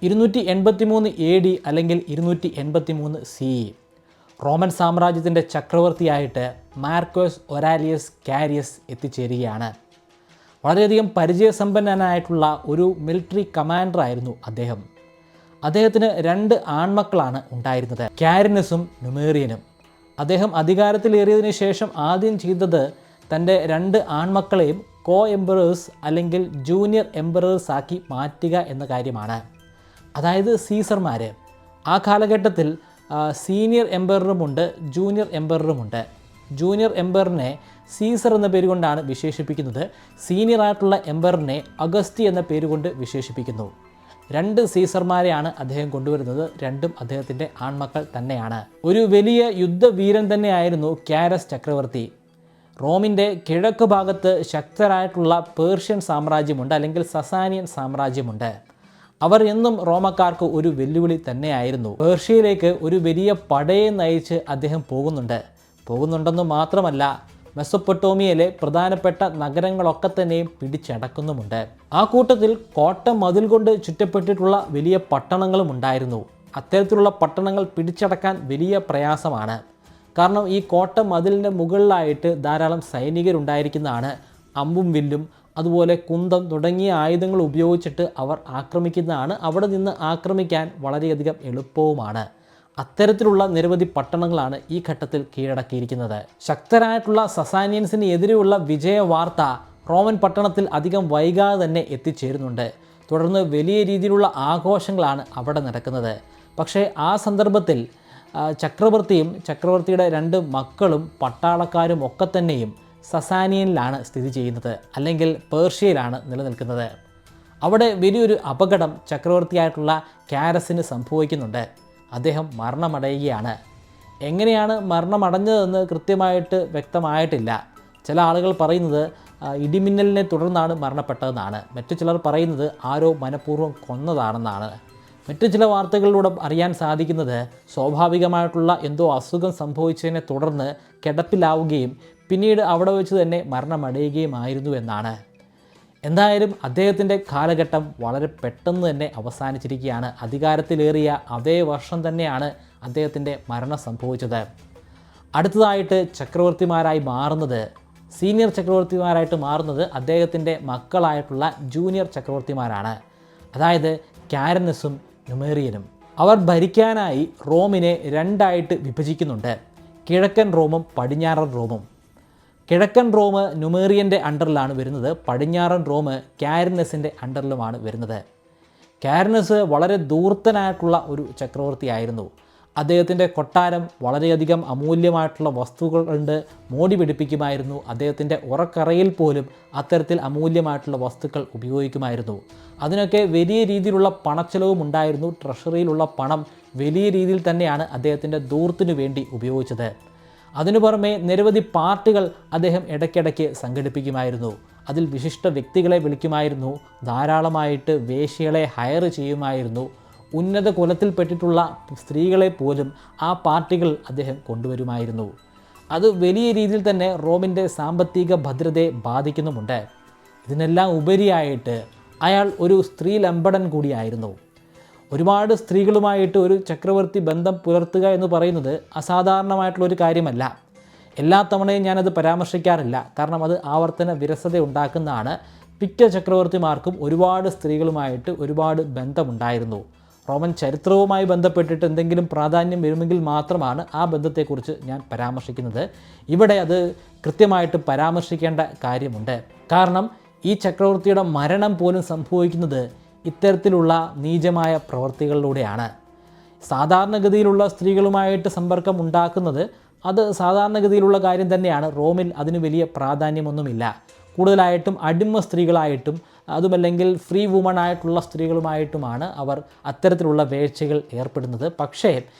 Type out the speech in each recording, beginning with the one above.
283 AD അല്ലെങ്കിൽ 283 CE Roman സാമ്രാജ്യത്തിൻ്റെ ചക്രവർത്തിയായിട്ട് Markose ഒരാലിയസ് carriers എത്തിച്ചേരുകയാണ്. വളരെയധികം പരിചയസമ്പന്നനായിട്ടുള്ള ഒരു മിലിറ്ററി കമാൻഡറായിരുന്നു അദ്ദേഹം. അദ്ദേഹത്തിന് 2 ആൺമക്കളാണ് ഉണ്ടായിരുന്നത്, കാരിനസും ന്യൂമേറിയനും. അദ്ദേഹം അധികാരത്തിലേറിയതിനു ശേഷം ആദ്യം ചെയ്തത് തൻ്റെ 2 ആൺമക്കളെയും കോ എംപറേഴ്സ് അല്ലെങ്കിൽ ജൂനിയർ എംപറേഴ്സ് ആക്കി മാറ്റുക എന്ന കാര്യമാണ്. അതായത് സീസർമാർ. ആ കാലഘട്ടത്തിൽ സീനിയർ എംപററുമുണ്ട്, ജൂനിയർ എംപററുമുണ്ട്. ജൂനിയർ എംപററിനെ സീസർ എന്ന പേര് കൊണ്ടാണ് വിശേഷിപ്പിക്കുന്നത്. സീനിയർ ആയിട്ടുള്ള എംപററിനെ അഗസ്റ്റി എന്ന പേര് കൊണ്ട് വിശേഷിപ്പിക്കുന്നു. 2 സീസർമാരെയാണ് അദ്ദേഹം കൊണ്ടുവരുന്നത്. 2ഉം അദ്ദേഹത്തിൻ്റെ ആൺമക്കൾ തന്നെയാണ്. ഒരു വലിയ യുദ്ധവീരൻ തന്നെയായിരുന്നു കാരസ് ചക്രവർത്തി. റോമിൻ്റെ കിഴക്ക് ഭാഗത്ത് ശക്തരായിട്ടുള്ള പേർഷ്യൻ സാമ്രാജ്യമുണ്ട്, അല്ലെങ്കിൽ സസാനിയൻ സാമ്രാജ്യമുണ്ട്. അവർ എന്നും റോമക്കാർക്ക് ഒരു വെല്ലുവിളി തന്നെയായിരുന്നു. പേർഷ്യയിലേക്ക് ഒരു വലിയ പടയെ നയിച്ച് അദ്ദേഹം പോകുന്നുണ്ടെന്ന് മാത്രമല്ല, മെസൊപ്പൊട്ടോമിയയിലെ പ്രധാനപ്പെട്ട നഗരങ്ങളൊക്കെ തന്നെയും പിടിച്ചടക്കുന്നുമുണ്ട്. ആ കൂട്ടത്തിൽ കോട്ട മതിൽ കൊണ്ട് ചുറ്റപ്പെട്ടിട്ടുള്ള വലിയ പട്ടണങ്ങളും ഉണ്ടായിരുന്നു. അത്തരത്തിലുള്ള പട്ടണങ്ങൾ പിടിച്ചടക്കാൻ വലിയ പ്രയാസമാണ്. കാരണം ഈ കോട്ട മതിലിൻ്റെ മുകളിലായിട്ട് ധാരാളം സൈനികരുണ്ടായിരിക്കുന്നതാണ്. അമ്പും വില്ലും അതുപോലെ കുന്തം തുടങ്ങിയ ആയുധങ്ങൾ ഉപയോഗിച്ചിട്ട് അവർ ആക്രമിക്കുന്നതാണ്. അവിടെ നിന്ന് ആക്രമിക്കാൻ വളരെയധികം എളുപ്പവുമാണ്. അത്തരത്തിലുള്ള നിരവധി പട്ടണങ്ങളാണ് ഈ ഘട്ടത്തിൽ കീഴടക്കിയിരിക്കുന്നത്. ശക്തരായിട്ടുള്ള സസാനിയൻസിന് എതിരെയുള്ള വിജയ വാർത്ത റോമൻ പട്ടണത്തിൽ അധികം വൈകാതെ തന്നെ എത്തിച്ചേരുന്നുണ്ട്. തുടർന്ന് വലിയ രീതിയിലുള്ള ആഘോഷങ്ങളാണ് അവിടെ നടക്കുന്നത്. പക്ഷേ ആ സന്ദർഭത്തിൽ ചക്രവർത്തിയും ചക്രവർത്തിയുടെ 2 മക്കളും പട്ടാളക്കാരും ഒക്കെ തന്നെയും സസാനിയനിലാണ് സ്ഥിതി ചെയ്യുന്നത്, അല്ലെങ്കിൽ പേർഷ്യയിലാണ് നിലനിൽക്കുന്നത്. അവിടെ വലിയൊരു അപകടം ചക്രവർത്തിയായിട്ടുള്ള കാരസിന് സംഭവിക്കുന്നുണ്ട്. അദ്ദേഹം മരണമടയുകയാണ്. എങ്ങനെയാണ് മരണമടഞ്ഞതെന്ന് കൃത്യമായിട്ട് വ്യക്തമായിട്ടില്ല. ചില ആളുകൾ പറയുന്നത് ഇടിമിന്നലിനെ തുടർന്നാണ് മരണപ്പെട്ടതെന്നാണ്. മറ്റു ചിലർ പറയുന്നത് ആരോ മനഃപൂർവ്വം കൊന്നതാണെന്നാണ്. മറ്റു ചില വാർത്തകളിലൂടെ അറിയാൻ സാധിക്കുന്നത് സ്വാഭാവികമായിട്ടുള്ള എന്തോ അസുഖം സംഭവിച്ചതിനെ തുടർന്ന് കിടപ്പിലാവുകയും പിന്നീട് അവിടെ വെച്ച് തന്നെ മരണമടയുകയുമായിരുന്നു എന്നാണ്. എന്തായാലും അദ്ദേഹത്തിൻ്റെ കാലഘട്ടം വളരെ പെട്ടെന്ന് തന്നെ അവസാനിച്ചിരിക്കുകയാണ്. അധികാരത്തിലേറിയ അതേ വർഷം തന്നെയാണ് അദ്ദേഹത്തിൻ്റെ മരണം സംഭവിച്ചത്. അടുത്തതായിട്ട് സീനിയർ ചക്രവർത്തിമാരായിട്ട് മാറുന്നത് അദ്ദേഹത്തിൻ്റെ മക്കളായിട്ടുള്ള ജൂനിയർ ചക്രവർത്തിമാരാണ്. അതായത് കാരനസും ന്യൂമേറിയനും. അവർ ഭരിക്കാനായി റോമിനെ 2ആയിട്ട് വിഭജിക്കുന്നുണ്ട്, കിഴക്കൻ റോമും പടിഞ്ഞാറൻ റോമും. കിഴക്കൻ റോം ന്യൂമേറിയൻ്റെ അണ്ടറിലാണ് വരുന്നത്, പടിഞ്ഞാറൻ റോം കാരിനസിൻ്റെ അണ്ടറിലുമാണ് വരുന്നത്. കാരിനസ് വളരെ ധൂർത്തനായിട്ടുള്ള ഒരു ചക്രവർത്തിയായിരുന്നു. അദ്ദേഹത്തിൻ്റെ കൊട്ടാരം വളരെയധികം അമൂല്യമായിട്ടുള്ള വസ്തുക്കൾ കൊണ്ട് മോടി പിടിപ്പിക്കുമായിരുന്നു. അദ്ദേഹത്തിൻ്റെ ഉറക്കറയിൽ പോലും അത്തരത്തിൽ അമൂല്യമായിട്ടുള്ള വസ്തുക്കൾ ഉപയോഗിക്കുമായിരുന്നു. അതിനൊക്കെ വലിയ രീതിയിലുള്ള പണച്ചെലവും ഉണ്ടായിരുന്നു. ട്രഷറിയിലുള്ള പണം വലിയ രീതിയിൽ തന്നെയാണ് അദ്ദേഹത്തിൻ്റെ ധൂർത്തിനു വേണ്ടി ഉപയോഗിച്ചത്. അതിനു പുറമെ നിരവധി പാർട്ടികൾ അദ്ദേഹം ഇടയ്ക്കിടയ്ക്ക് സംഘടിപ്പിക്കുമായിരുന്നു. അതിൽ വിശിഷ്ട വ്യക്തികളെ വിളിക്കുമായിരുന്നു, ധാരാളമായിട്ട് വേശ്യകളെ ഹയർ ചെയ്യുമായിരുന്നു. ഉന്നത കുലത്തിൽപ്പെട്ടിട്ടുള്ള സ്ത്രീകളെ പോലും ആ പാർട്ടികൾ അദ്ദേഹം കൊണ്ടുവരുമായിരുന്നു. അത് വലിയ രീതിയിൽ തന്നെ റോമിൻ്റെ സാമ്പത്തിക ഭദ്രതയെ ബാധിക്കുന്നുമുണ്ട്. ഇതിനെല്ലാം ഉപരിയായിട്ട് അയാൾ ഒരു സ്ത്രീ ലംബടൻ കൂടിയായിരുന്നു. ഒരുപാട് സ്ത്രീകളുമായിട്ട് ഒരു ചക്രവർത്തി ബന്ധം പുലർത്തുക എന്ന് പറയുന്നത് അസാധാരണമായിട്ടുള്ളൊരു കാര്യമല്ല. എല്ലാ തവണയും ഞാനത് പരാമർശിക്കാറില്ല, കാരണം അത് ആവർത്തന വിരസത ഉണ്ടാക്കുന്നതാണ്. പിറ്റ ചക്രവർത്തിമാർക്കും ഒരുപാട് സ്ത്രീകളുമായിട്ട് ഒരുപാട് ബന്ധമുണ്ടായിരുന്നു. റോമൻ ചരിത്രവുമായി ബന്ധപ്പെട്ടിട്ട് എന്തെങ്കിലും പ്രാധാന്യം വരുമെങ്കിൽ മാത്രമാണ് ആ ബന്ധത്തെക്കുറിച്ച് ഞാൻ പരാമർശിക്കുന്നത്. ഇവിടെ അത് കൃത്യമായിട്ട് പരാമർശിക്കേണ്ട കാര്യമുണ്ട്. കാരണം ഈ ചക്രവർത്തിയുടെ മരണം പോലും സംഭവിക്കുന്നത് ഇത്തരത്തിലുള്ള നീചമായ പ്രവൃത്തികളിലൂടെയാണ്. സാധാരണഗതിയിലുള്ള സ്ത്രീകളുമായിട്ട് സമ്പർക്കം ഉണ്ടാക്കുന്നത് അത് സാധാരണഗതിയിലുള്ള കാര്യം തന്നെയാണ്. റോമിൽ അതിന് വലിയ പ്രാധാന്യമൊന്നുമില്ല. കൂടുതലായിട്ടും അടിമ സ്ത്രീകളായിട്ടും അതുമല്ലെങ്കിൽ ഫ്രീ വുമൺ ആയിട്ടുള്ള സ്ത്രീകളുമായിട്ടുമാണ് അവർ അത്തരത്തിലുള്ള വേഴ്ചകൾ ഏർപ്പെടുന്നത്. പക്ഷേ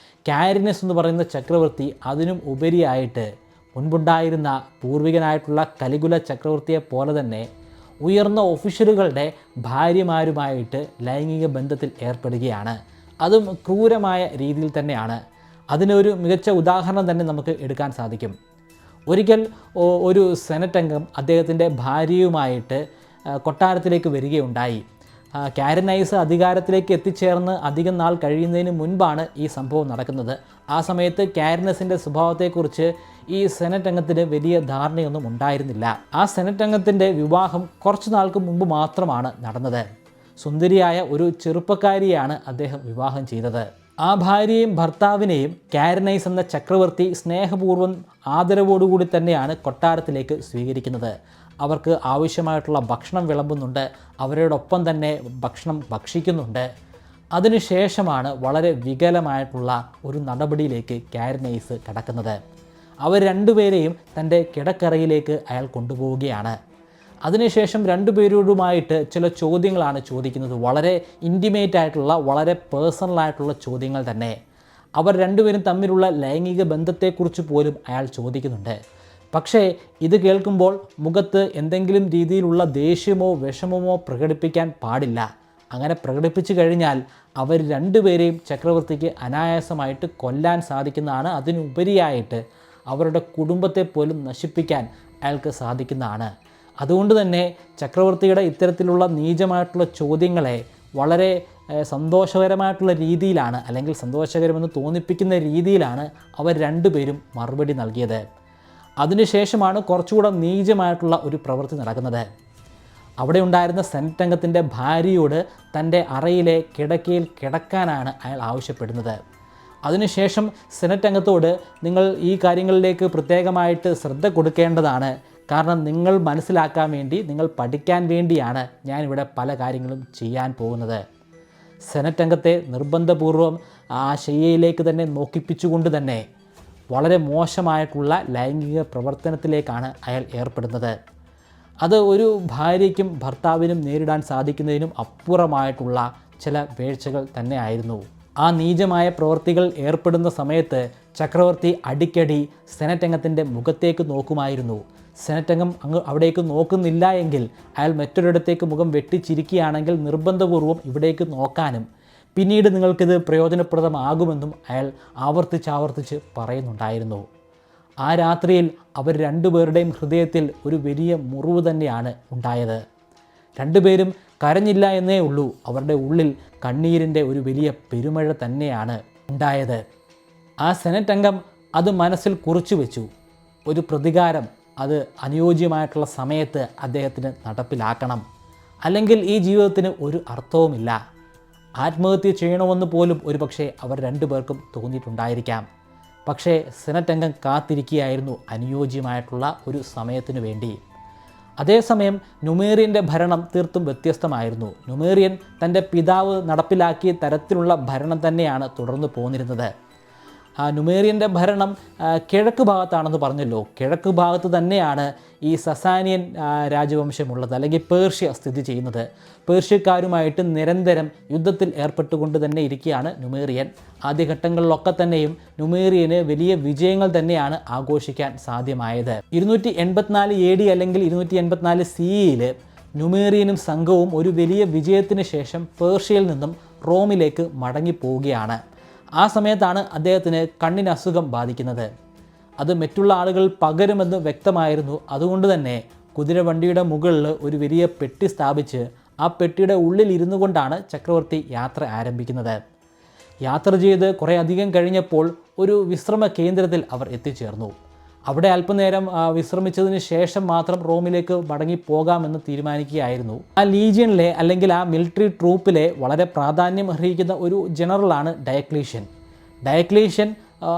കാരിനസ് എന്ന് പറയുന്ന ചക്രവർത്തി അതിനും ഉപരിയായിട്ട് മുൻപുണ്ടായിരുന്ന പൂർവികനായിട്ടുള്ള കലികുല ചക്രവർത്തിയെ പോലെ തന്നെ ഉയർന്ന ഒഫീഷ്യലുകളുടെ ഭാര്യമാരുമായിട്ട് ലൈംഗിക ബന്ധത്തിൽ ഏർപ്പെടുകയാണ്. അതും ക്രൂരമായ രീതിയിൽ തന്നെയാണ്. അതിനൊരു മികച്ച ഉദാഹരണം തന്നെ നമുക്ക് എടുക്കാൻ സാധിക്കും. ഒരിക്കൽ ഒരു സെനറ്റ് അംഗം അദ്ദേഹത്തിൻ്റെ ഭാര്യയുമായിട്ട് കൊട്ടാരത്തിലേക്ക് വരികയുണ്ടായി. കാരിനൈസ് അധികാരത്തിലേക്ക് എത്തിച്ചേർന്ന് അധികം നാൾ കഴിയുന്നതിന് മുൻപാണ് ഈ സംഭവം നടക്കുന്നത്. ആ സമയത്ത് കാരിനസിൻ്റെ സ്വഭാവത്തെക്കുറിച്ച് ഈ സെനറ്റ് അംഗത്തിന് വലിയ ധാരണയൊന്നും ഉണ്ടായിരുന്നില്ല. ആ സെനറ്റ് അംഗത്തിൻ്റെ വിവാഹം കുറച്ച് നാൾക്ക് മുമ്പ് മാത്രമാണ് നടന്നത്. സുന്ദരിയായ ഒരു ചെറുപ്പക്കാരിയാണ് അദ്ദേഹം വിവാഹം ചെയ്തത്. ആ ഭാര്യയും ഭർത്താവിനെയും കാരിനൈസ് എന്ന ചക്രവർത്തി സ്നേഹപൂർവ്വം ആദരവോടുകൂടി തന്നെയാണ് കൊട്ടാരത്തിലേക്ക് സ്വീകരിക്കുന്നത്. അവർക്ക് ആവശ്യമായിട്ടുള്ള ഭക്ഷണം വിളമ്പുന്നുണ്ട്, അവരോടൊപ്പം തന്നെ ഭക്ഷണം ഭക്ഷിക്കുന്നുണ്ട്. അതിനുശേഷമാണ് വളരെ വികലമായിട്ടുള്ള ഒരു നടപടിയിലേക്ക് കാരിനൈസ് കടക്കുന്നത്. അവർ രണ്ടുപേരെയും തൻ്റെ കിടക്കറയിലേക്ക് അയാൾ കൊണ്ടുപോവുകയാണ്. അതിനുശേഷം രണ്ടുപേരോടുമായിട്ട് ചില ചോദ്യങ്ങളാണ് ചോദിക്കുന്നത്. വളരെ ഇൻറ്റിമേറ്റ് ആയിട്ടുള്ള, വളരെ പേഴ്സണലായിട്ടുള്ള ചോദ്യങ്ങൾ തന്നെ. അവർ രണ്ടുപേരും തമ്മിലുള്ള ലൈംഗിക ബന്ധത്തെക്കുറിച്ച് പോലും അയാൾ ചോദിക്കുന്നുണ്ട്. പക്ഷേ ഇത് കേൾക്കുമ്പോൾ മുഖത്ത് എന്തെങ്കിലും രീതിയിലുള്ള ദേഷ്യമോ വിഷമമോ പ്രകടിപ്പിക്കാൻ പാടില്ല. അങ്ങനെ പ്രകടിപ്പിച്ചു കഴിഞ്ഞാൽ അവർ രണ്ടുപേരെയും ചക്രവർത്തിക്ക് അനായാസമായിട്ട് കൊല്ലാൻ സാധിക്കുന്നതാണ്. അതിനുപരിയായിട്ട് അവരുടെ കുടുംബത്തെ പോലും നശിപ്പിക്കാൻ അയാൾക്ക് സാധിക്കുന്നതാണ്. അതുകൊണ്ട് തന്നെ ചക്രവർത്തിയുടെ ഇത്തരത്തിലുള്ള നീചമായിട്ടുള്ള ചോദ്യങ്ങളെ വളരെ സന്തോഷകരമായിട്ടുള്ള രീതിയിലാണ്, അല്ലെങ്കിൽ സന്തോഷകരമെന്ന് തോന്നിപ്പിക്കുന്ന രീതിയിലാണ് അവർ രണ്ടുപേരും മറുപടി നൽകിയത്. അതിനുശേഷമാണ് കുറച്ചുകൂടെ നീചമായിട്ടുള്ള ഒരു പ്രവൃത്തി നടക്കുന്നത്. അവിടെ ഉണ്ടായിരുന്ന സെനറ്റ് അംഗത്തിൻ്റെ ഭാര്യയോട് തൻ്റെ അറയിലെ കിടക്കയിൽ കിടക്കാനാണ് അയാൾ ആവശ്യപ്പെടുന്നത്. അതിനുശേഷം സെനറ്റ് അംഗത്തോട് നിങ്ങൾ ഈ കാര്യങ്ങളിലേക്ക് പ്രത്യേകമായിട്ട് ശ്രദ്ധ കൊടുക്കേണ്ടതാണ്, കാരണം നിങ്ങൾ മനസ്സിലാക്കാൻ വേണ്ടി, നിങ്ങൾ പഠിക്കാൻ വേണ്ടിയാണ് ഞാനിവിടെ പല കാര്യങ്ങളും ചെയ്യാൻ പോകുന്നത്. സെനറ്റ് അംഗത്തെ നിർബന്ധപൂർവം ആ ശയ്യയിലേക്ക് തന്നെ നോക്കിപ്പിച്ചുകൊണ്ട് തന്നെ വളരെ മോശമായിട്ടുള്ള ലൈംഗിക പ്രവർത്തനത്തിലേക്കാണ് അയാൾ ഏർപ്പെടുന്നത്. അത് ഒരു ഭാര്യയ്ക്കും ഭർത്താവിനും നേരിടാൻ സാധിക്കുന്നതിനും അപ്പുറമായിട്ടുള്ള ചില വീഴ്ചകൾ തന്നെ ആയിരുന്നു. ആ നീചമായ പ്രവൃത്തികൾ ഏർപ്പെടുന്ന സമയത്ത് ചക്രവർത്തി അടിക്കടി സെനറ്റ് അംഗത്തിൻ്റെ മുഖത്തേക്ക് നോക്കുമായിരുന്നു. സെനറ്റ് അംഗം അവിടേക്ക് നോക്കുന്നില്ല എങ്കിൽ അയാൾ മറ്റൊരിടത്തേക്ക് മുഖം വെട്ടിച്ചിരിക്കുകയാണെങ്കിൽ നിർബന്ധപൂർവ്വം ഇവിടേക്ക് നോക്കാനും പിന്നീട് നിങ്ങൾക്കിത് പ്രയോജനപ്രദമാകുമെന്നും അയാൾ ആവർത്തിച്ച് പറയുന്നുണ്ടായിരുന്നു. ആ രാത്രിയിൽ അവർ രണ്ടുപേരുടെയും ഹൃദയത്തിൽ ഒരു വലിയ മുറിവ് തന്നെയാണ് ഉണ്ടായത്. രണ്ടുപേരും കരഞ്ഞില്ല എന്നേ ഉള്ളൂ, അവരുടെ ഉള്ളിൽ കണ്ണീരിൻ്റെ ഒരു വലിയ പെരുമഴ തന്നെയാണ് ഉണ്ടായത്. ആ സെനറ്റ് അംഗം അത് മനസ്സിൽ കുറിച്ചു വെച്ചു. ഒരു പ്രതികാരം അത് അനുയോജ്യമായിട്ടുള്ള സമയത്ത് അദ്ദേഹത്തിന് നടപ്പിലാക്കണം, അല്ലെങ്കിൽ ഈ ജീവിതത്തിന് ഒരു അർത്ഥവുമില്ല. ആത്മഹത്യ ചെയ്യണമെന്ന് പോലും ഒരുപക്ഷെ അവർ രണ്ടുപേർക്കും തോന്നിയിട്ടുണ്ടായിരിക്കാം. പക്ഷേ സെനറ്റ് അംഗം കാത്തിരിക്കുകയായിരുന്നു അനുയോജ്യമായിട്ടുള്ള ഒരു സമയത്തിനു വേണ്ടി. അതേസമയം ന്യൂമേറിയൻ്റെ ഭരണം തീർത്തും വ്യത്യസ്തമായിരുന്നു. ന്യൂമേറിയൻ തൻ്റെ പിതാവ് നടപ്പിലാക്കിയ തരത്തിലുള്ള ഭരണം തന്നെയാണ് തുടർന്ന് പോന്നിരുന്നത്. ന്യൂമേറിയൻ്റെ ഭരണം കിഴക്ക് ഭാഗത്താണെന്ന് പറഞ്ഞല്ലോ. കിഴക്ക് ഭാഗത്ത് തന്നെയാണ് ഈ സസാനിയൻ രാജവംശമുള്ളത്, അല്ലെങ്കിൽ പേർഷ്യ സ്ഥിതി ചെയ്യുന്നത്. പേർഷ്യക്കാരുമായിട്ട് നിരന്തരം യുദ്ധത്തിൽ ഏർപ്പെട്ടുകൊണ്ട് തന്നെ ഇരിക്കുകയാണ് ന്യൂമേറിയൻ. ആദ്യഘട്ടങ്ങളിലൊക്കെ തന്നെയും ന്യൂമേറിയന് വലിയ വിജയങ്ങൾ തന്നെയാണ് ആഘോഷിക്കാൻ സാധ്യമായത്. 284 AD അല്ലെങ്കിൽ 284 CE ന്യൂമേറിയനും സംഘവും ഒരു വലിയ വിജയത്തിന് ശേഷം പേർഷ്യയിൽ നിന്നും റോമിലേക്ക് മടങ്ങിപ്പോവുകയാണ്. ആ സമയത്താണ് അദ്ദേഹത്തിന് കണ്ണിന് അസുഖം ബാധിക്കുന്നത്. അത് മറ്റുള്ള ആളുകൾ പകരുമെന്ന് വ്യക്തമായിരുന്നു. അതുകൊണ്ട് തന്നെ കുതിരവണ്ടിയുടെ മുകളിൽ ഒരു വലിയ പെട്ടി സ്ഥാപിച്ച് ആ പെട്ടിയുടെ ഉള്ളിൽ ഇരുന്നു കൊണ്ടാണ് ചക്രവർത്തി യാത്ര ആരംഭിക്കുന്നത്. യാത്ര ചെയ്ത് കുറേ അധികം കഴിഞ്ഞപ്പോൾ ഒരു വിശ്രമ കേന്ദ്രത്തിൽ അവർ എത്തിച്ചേർന്നു. അവിടെ അല്പനേരം വിശ്രമിച്ചതിന് ശേഷം മാത്രം റോമിലേക്ക് മടങ്ങി പോകാമെന്ന് തീരുമാനിക്കുകയായിരുന്നു. ആ ലീജിയനിലെ അല്ലെങ്കിൽ ആ മിലിറ്ററി ട്രൂപ്പിലെ വളരെ പ്രാധാന്യം അർഹിക്കുന്ന ഒരു ജനറലാണ് ഡയക്ലീഷ്യൻ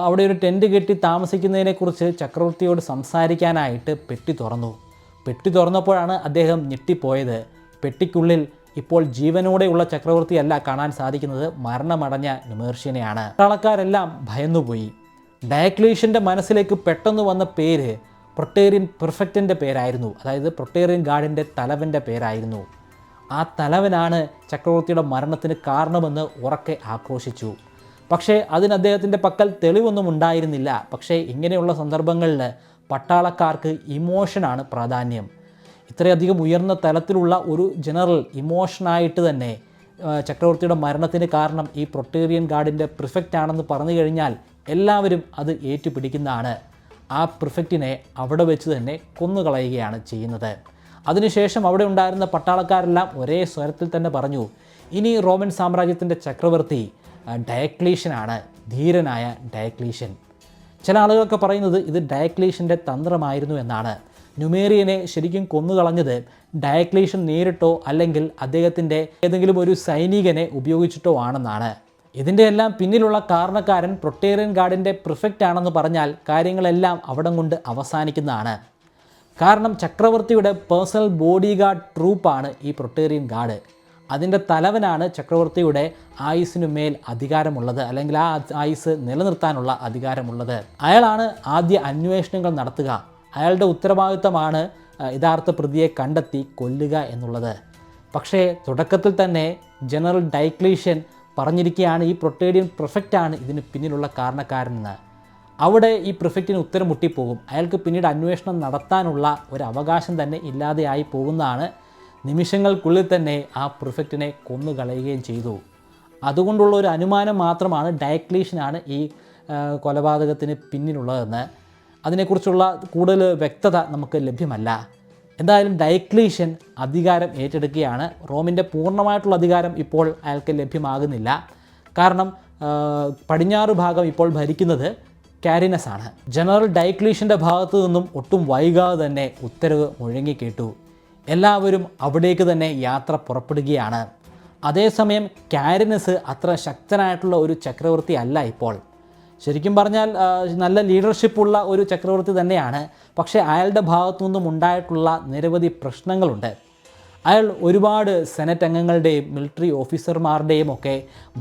അവിടെ ഒരു ടെൻറ്റ് കെട്ടി താമസിക്കുന്നതിനെക്കുറിച്ച് ചക്രവർത്തിയോട് സംസാരിക്കാനായിട്ട് പെട്ടി തുറന്നപ്പോഴാണ് അദ്ദേഹം ഞെട്ടിപ്പോയത്. പെട്ടിക്കുള്ളിൽ ഇപ്പോൾ ജീവനോടെയുള്ള ചക്രവർത്തിയല്ല കാണാൻ സാധിക്കുന്നത്, മരണമടഞ്ഞ ന്യൂമേർഷ്യനെയാണ്. പട്ടാളക്കാരെല്ലാം ഭയന്നുപോയി. ഡയക്ലീഷ്യൻ്റെ മനസ്സിലേക്ക് പെട്ടെന്ന് വന്ന പേര് പ്രൊട്ടേറിയൻ പെർഫെക്റ്റിൻ്റെ പേരായിരുന്നു. അതായത് പ്രൊട്ടേറിയൻ ഗാർഡിൻ്റെ തലവൻ്റെ പേരായിരുന്നു. ആ തലവനാണ് ചക്രവർത്തിയുടെ മരണത്തിന് കാരണമെന്ന് ഉറക്കെ ആക്രോശിച്ചു. പക്ഷേ അതിന് അദ്ദേഹത്തിൻ്റെ പക്കൽ തെളിവൊന്നും ഉണ്ടായിരുന്നില്ല. പക്ഷേ ഇങ്ങനെയുള്ള സന്ദർഭങ്ങളിൽ പട്ടാളക്കാർക്ക് ഇമോഷനാണ് പ്രാധാന്യം. ഇത്രയധികം ഉയർന്ന തലത്തിലുള്ള ഒരു ജനറൽ ഇമോഷനായിട്ട് തന്നെ ചക്രവർത്തിയുടെ മരണത്തിന് കാരണം ഈ പ്രൊട്ടേറിയൻ ഗാർഡിൻ്റെ പ്രിഫെക്റ്റ് ആണെന്ന് പറഞ്ഞു കഴിഞ്ഞാൽ എല്ലാവരും അത് ഏറ്റുപിടിക്കുന്നതാണ്. ആ പ്രിഫെക്റ്റിനെ അവിടെ വെച്ച് തന്നെ കൊന്നുകളയുകയാണ് ചെയ്യുന്നത്. അതിനുശേഷം അവിടെ ഉണ്ടായിരുന്ന പട്ടാളക്കാരെല്ലാം ഒരേ സ്വരത്തിൽ തന്നെ പറഞ്ഞു, ഇനി റോമൻ സാമ്രാജ്യത്തിൻ്റെ ചക്രവർത്തി ഡയക്ലീഷ്യനാണ്, ധീരനായ ഡയക്ലീഷ്യൻ. ചില ആളുകളൊക്കെ പറയുന്നത് ഇത് ഡയക്ലീഷ്യൻ്റെ തന്ത്രമായിരുന്നു എന്നാണ്. ന്യൂമേറിയനെ ശരിക്കും കൊന്നുകളഞ്ഞത് ഡയക്ലീഷ്യൻ നേരിട്ടോ അല്ലെങ്കിൽ അദ്ദേഹത്തിൻ്റെ ഏതെങ്കിലും ഒരു സൈനികനെ ഉപയോഗിച്ചിട്ടോ ആണെന്നാണ്. ഇതിൻ്റെ എല്ലാം പിന്നിലുള്ള കാരണക്കാരൻ പ്രൊട്ടേറിയൻ ഗാർഡിൻ്റെ പ്രിഫെക്റ്റ് ആണെന്ന് പറഞ്ഞാൽ കാര്യങ്ങളെല്ലാം അവിടം കൊണ്ട് അവസാനിക്കുന്നതാണ്. കാരണം ചക്രവർത്തിയുടെ പേഴ്സണൽ ബോഡി ഗാർഡ് ട്രൂപ്പാണ് ഈ പ്രൊട്ടേറിയൻ ഗാർഡ്. അതിൻ്റെ തലവനാണ് ചക്രവർത്തിയുടെ ആയുസ്സിനു മേൽ അധികാരമുള്ളത്, അല്ലെങ്കിൽ ആ ആയുസ് നിലനിർത്താനുള്ള അധികാരമുള്ളത്. അയാളാണ് ആദ്യ അന്വേഷണങ്ങൾ നടത്തുക. അയാളുടെ ഉത്തരവാദിത്തമാണ് യഥാർത്ഥ പ്രതിയെ കണ്ടെത്തി കൊല്ലുക എന്നുള്ളത്. പക്ഷേ തുടക്കത്തിൽ തന്നെ ജനറൽ ഡയക്ലീഷ്യൻ പറഞ്ഞിരിക്കുകയാണ് ഈ പ്രൊട്ടേറിയൻ പ്രിഫെക്റ്റാണ് ഇതിന് പിന്നിലുള്ള കാരണക്കാരനെന്ന്. അവിടെ ഈ പ്രിഫെക്റ്റിന് ഉത്തരം മുട്ടിപ്പോകും. അയാൾക്ക് പിന്നീട് അന്വേഷണം നടത്താനുള്ള ഒരു അവകാശം തന്നെ ഇല്ലാതെയായി പോകുന്നതാണ്. നിമിഷങ്ങൾക്കുള്ളിൽ തന്നെ ആ പ്രിഫെക്റ്റിനെ കൊന്നുകളയുകയും ചെയ്തു. അതുകൊണ്ടുള്ള ഒരു അനുമാനം മാത്രമാണ് ഡയക്ലീഷ്യനാണ് ഈ കൊലപാതകത്തിന് പിന്നിലുള്ളതെന്ന്. അതിനെക്കുറിച്ചുള്ള കൂടുതൽ വ്യക്തത നമുക്ക് ലഭ്യമല്ല. എന്തായാലും ഡയക്ലീഷ്യൻ അധികാരം ഏറ്റെടുക്കുകയാണ്. റോമിൻ്റെ പൂർണ്ണമായിട്ടുള്ള അധികാരം ഇപ്പോൾ അയാൾക്ക് ലഭ്യമാകുന്നില്ല. കാരണം പടിഞ്ഞാറ് ഭാഗം ഇപ്പോൾ ഭരിക്കുന്നത് കാരിനസ് ആണ്. ജനറൽ ഡയക്ലീഷ്യൻ്റെ ഭാഗത്തു നിന്നും ഒട്ടും വൈകാതെ തന്നെ ഉത്തരവ് മുഴങ്ങിക്കേട്ടു. എല്ലാവരും അവിടേക്ക് തന്നെ യാത്ര പുറപ്പെടുകയാണ്. അതേസമയം കാരിനസ് അത്ര ശക്തനായിട്ടുള്ള ഒരു ചക്രവർത്തി അല്ല ഇപ്പോൾ. ശരിക്കും പറഞ്ഞാൽ നല്ല ലീഡർഷിപ്പുള്ള ഒരു ചക്രവർത്തി തന്നെയാണ്. പക്ഷേ അയാളുടെ ഭാഗത്തു നിന്നും ഉണ്ടായിട്ടുള്ള നിരവധി പ്രശ്നങ്ങളുണ്ട്. അയാൾ ഒരുപാട് സെനറ്റ് അംഗങ്ങളുടെയും മിലിറ്ററി ഓഫീസർമാരുടെയും ഒക്കെ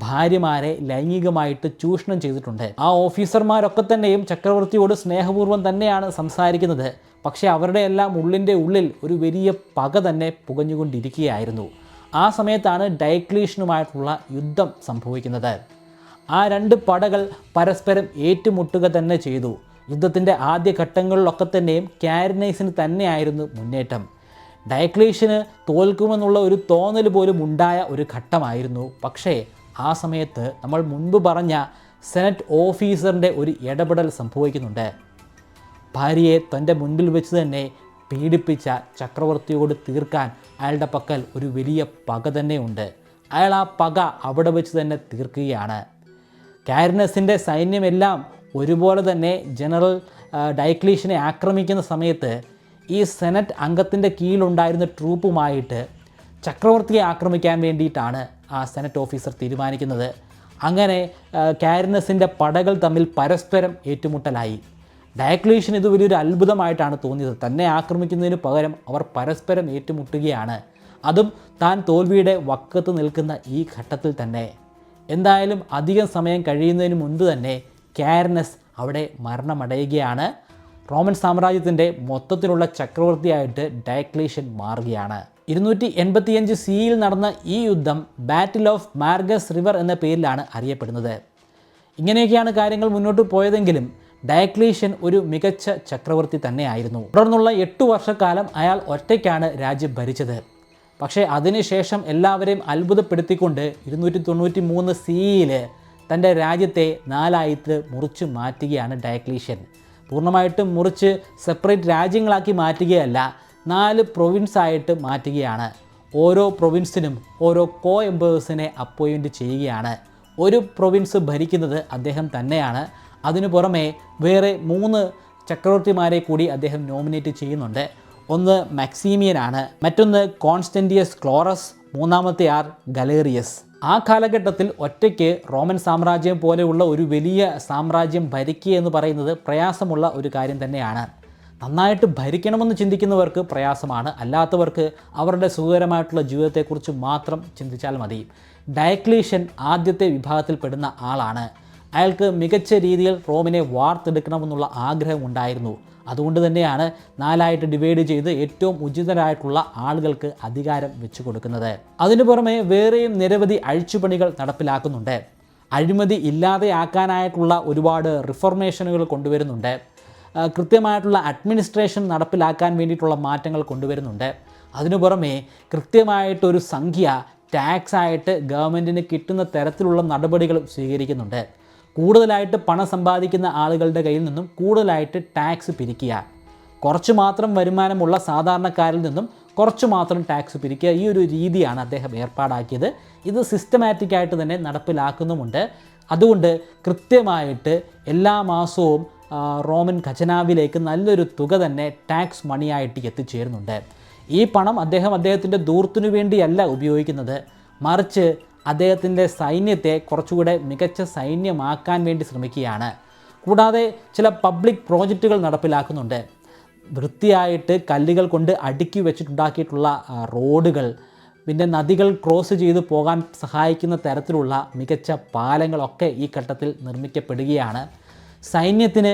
ഭാര്യമാരെ ലൈംഗികമായിട്ട് ചൂഷണം ചെയ്തിട്ടുണ്ട്. ആ ഓഫീസർമാരൊക്കെ തന്നെയും ചക്രവർത്തിയോട് സ്നേഹപൂർവ്വം തന്നെയാണ് സംസാരിക്കുന്നത്. പക്ഷേ അവരുടെ എല്ലാം ഉള്ളിൻ്റെ ഉള്ളിൽ ഒരു വലിയ പക തന്നെ പുകഞ്ഞുകൊണ്ടിരിക്കുകയായിരുന്നു. ആ സമയത്താണ് ഡയക്ലീഷ്യനുമായിട്ടുള്ള യുദ്ധം സംഭവിക്കുന്നത്. ആ രണ്ട് പടകൾ പരസ്പരം ഏറ്റുമുട്ടുക തന്നെ ചെയ്തു. യുദ്ധത്തിൻ്റെ ആദ്യ ഘട്ടങ്ങളിലൊക്കെ തന്നെയും കാരിനൈസിന് തന്നെയായിരുന്നു മുന്നേറ്റം. ഡയക്ലീഷ്യന് തോൽക്കുമെന്നുള്ള ഒരു തോന്നൽ പോലും ഉണ്ടായ ഒരു ഘട്ടമായിരുന്നു. പക്ഷേ ആ സമയത്ത് നമ്മൾ മുൻപ് പറഞ്ഞ സെനറ്റ് ഓഫീസറിൻ്റെ ഒരു ഇടപെടൽ സംഭവിക്കുന്നുണ്ട്. ഭാര്യയെ തൻ്റെ മുൻപിൽ വെച്ച് തന്നെ പീഡിപ്പിച്ച ചക്രവർത്തിയോട് തീർക്കാൻ അയാളുടെ പക്കൽ ഒരു വലിയ പക തന്നെയുണ്ട്. അയാൾ ആ പക അവിടെ വെച്ച് തന്നെ തീർക്കുകയാണ്. കാരിനസിൻ്റെ സൈന്യമെല്ലാം ഒരുപോലെ തന്നെ ജനറൽ ഡയക്ലീഷ്യനെ ആക്രമിക്കുന്ന സമയത്ത് ഈ സെനറ്റ് അംഗത്തിൻ്റെ കീഴിലുണ്ടായിരുന്ന ട്രൂപ്പുമായിട്ട് ചക്രവർത്തിയെ ആക്രമിക്കാൻ വേണ്ടിയിട്ടാണ് ആ സെനറ്റ് ഓഫീസർ തീരുമാനിക്കുന്നത്. അങ്ങനെ കാരിനസിൻ്റെ പടകൾ തമ്മിൽ പരസ്പരം ഏറ്റുമുട്ടലായി. ഡയക്ലീഷ്യൻ ഇത് വലിയൊരു അത്ഭുതമായിട്ടാണ് തോന്നിയത്. തന്നെ ആക്രമിക്കുന്നതിന് പകരം അവർ പരസ്പരം ഏറ്റുമുട്ടുകയാണ്. അതും താൻ തോൽവിയുടെ വക്കത്ത് നിൽക്കുന്ന ഈ ഘട്ടത്തിൽ തന്നെ. എന്തായാലും അധികം സമയം കഴിയുന്നതിന് മുൻപ് തന്നെ കാരിനസ് അവിടെ മരണമടയുകയാണ്. റോമൻ സാമ്രാജ്യത്തിൻ്റെ മൊത്തത്തിലുള്ള ചക്രവർത്തിയായിട്ട് ഡയക്ലീഷ്യൻ മാറുകയാണ്. 285 സിയിൽ നടന്ന ഈ യുദ്ധം ബാറ്റിൽ ഓഫ് മാർഗസ് റിവർ എന്ന പേരിലാണ് അറിയപ്പെടുന്നത്. ഇങ്ങനെയൊക്കെയാണ് കാര്യങ്ങൾ മുന്നോട്ട് പോയതെങ്കിലും ഡയക്ലീഷ്യൻ ഒരു മികച്ച ചക്രവർത്തി തന്നെയായിരുന്നു. തുടർന്നുള്ള 8 വർഷക്കാലം അയാൾ ഒറ്റയ്ക്കാണ് രാജ്യം ഭരിച്ചത്. പക്ഷേ അതിനുശേഷം എല്ലാവരെയും അത്ഭുതപ്പെടുത്തിക്കൊണ്ട് 293 സിയിൽ തൻ്റെ രാജ്യത്തെ 4 മുറിച്ച് മാറ്റുകയാണ് ഡയക്ലീഷ്യൻ. പൂർണ്ണമായിട്ടും മുറിച്ച് സെപ്പറേറ്റ് രാജ്യങ്ങളാക്കി മാറ്റുകയല്ല, 4 പ്രൊവിൻസായിട്ട് മാറ്റുകയാണ്. ഓരോ പ്രൊവിൻസിനും ഓരോ കോ എംപേഴ്സിനെ അപ്പോയിൻറ്റ് ചെയ്യുകയാണ്. ഒരു പ്രൊവിൻസ് ഭരിക്കുന്നത് അദ്ദേഹം തന്നെയാണ്. അതിനു പുറമെ വേറെ 3 ചക്രവർത്തിമാരെ കൂടി അദ്ദേഹം നോമിനേറ്റ് ചെയ്യുന്നുണ്ട്. ഒന്ന് മാക്സീമിയനാണ്, മറ്റൊന്ന് കോൺസ്റ്റന്റിയസ് ക്ലോറസ്, മൂന്നാമത്തെ ആൾ ഗലേറിയസ്. ആ കാലഘട്ടത്തിൽ ഒറ്റയ്ക്ക് റോമൻ സാമ്രാജ്യം പോലെയുള്ള ഒരു വലിയ സാമ്രാജ്യം ഭരിക്കുക എന്ന് പറയുന്നത് പ്രയാസമുള്ള ഒരു കാര്യം തന്നെയാണ്. നന്നായിട്ട് ഭരിക്കണമെന്ന് ചിന്തിക്കുന്നവർക്ക് പ്രയാസമാണ്, അല്ലാത്തവർക്ക് അവരുടെ സുഖകരമായിട്ടുള്ള ജീവിതത്തെക്കുറിച്ച് മാത്രം ചിന്തിച്ചാൽ മതി. ഡയക്ലീഷ്യൻ ആദ്യത്തെ വിഭാഗത്തിൽപ്പെടുന്ന ആളാണ്. അയാൾക്ക് മികച്ച രീതിയിൽ റോമിനെ വാർത്തെടുക്കണമെന്നുള്ള ആഗ്രഹമുണ്ടായിരുന്നു. അതുകൊണ്ട് തന്നെയാണ് 4 ഡിവൈഡ് ചെയ്ത് ഏറ്റവും ഉചിതരായിട്ടുള്ള ആളുകൾക്ക് അധികാരം വെച്ചു കൊടുക്കുന്നത്. അതിനു പുറമെ വേറെയും നിരവധി അഴിച്ചുപണികൾ നടപ്പിലാക്കുന്നുണ്ട്. അഴിമതി ഇല്ലാതെയാക്കാനായിട്ടുള്ള ഒരുപാട് റിഫോർമേഷനുകൾ കൊണ്ടുവരുന്നുണ്ട്. കൃത്യമായിട്ടുള്ള അഡ്മിനിസ്ട്രേഷൻ നടപ്പിലാക്കാൻ വേണ്ടിയിട്ടുള്ള മാറ്റങ്ങൾ കൊണ്ടുവരുന്നുണ്ട്. അതിനു പുറമെ കൃത്യമായിട്ടൊരു സംഖ്യ ടാക്സായിട്ട് ഗവൺമെൻറ്റിന് കിട്ടുന്ന തരത്തിലുള്ള നടപടികളും സ്വീകരിക്കുന്നുണ്ട്. കൂടുതലായിട്ട് പണം സമ്പാദിക്കുന്ന ആളുകളുടെ കയ്യിൽ നിന്നും കൂടുതലായിട്ട് ടാക്സ് പിരിക്കുക, കുറച്ച് മാത്രം വരുമാനമുള്ള സാധാരണക്കാരിൽ നിന്നും കുറച്ച് മാത്രം ടാക്സ് പിരിക്കുക. ഈ ഒരു രീതിയാണ് അദ്ദേഹം ഏർപ്പാടാക്കിയത്. ഇത് സിസ്റ്റമാറ്റിക്കായിട്ട് തന്നെ നടപ്പിലാക്കുന്നുമുണ്ട്. അതുകൊണ്ട് കൃത്യമായിട്ട് എല്ലാ മാസവും റോമൻ ഖജനാവിലേക്ക് നല്ലൊരു തുക തന്നെ ടാക്സ് മണിയായിട്ട് എത്തിച്ചേരുന്നുണ്ട്. ഈ പണം അദ്ദേഹത്തിൻ്റെ ദൂർത്തിനു വേണ്ടിയല്ല ഉപയോഗിക്കുന്നത്, മറിച്ച് അദ്ദേഹത്തിൻ്റെ സൈന്യത്തെ കുറച്ചുകൂടെ മികച്ച സൈന്യമാക്കാൻ വേണ്ടി ശ്രമിക്കുകയാണ്. കൂടാതെ ചില പബ്ലിക് പ്രോജക്റ്റുകൾ നടപ്പിലാക്കുന്നുണ്ട്. വൃത്തിയായിട്ട് കല്ലുകൾ കൊണ്ട് അടുക്കി വെച്ചിട്ടുണ്ടാക്കിയിട്ടുള്ള റോഡുകൾ, പിന്നെ നദികൾ ക്രോസ് ചെയ്ത് പോകാൻ സഹായിക്കുന്ന തരത്തിലുള്ള മികച്ച പാലങ്ങളൊക്കെ ഈ ഘട്ടത്തിൽ നിർമ്മിക്കപ്പെടുകയാണ്. സൈന്യത്തിന്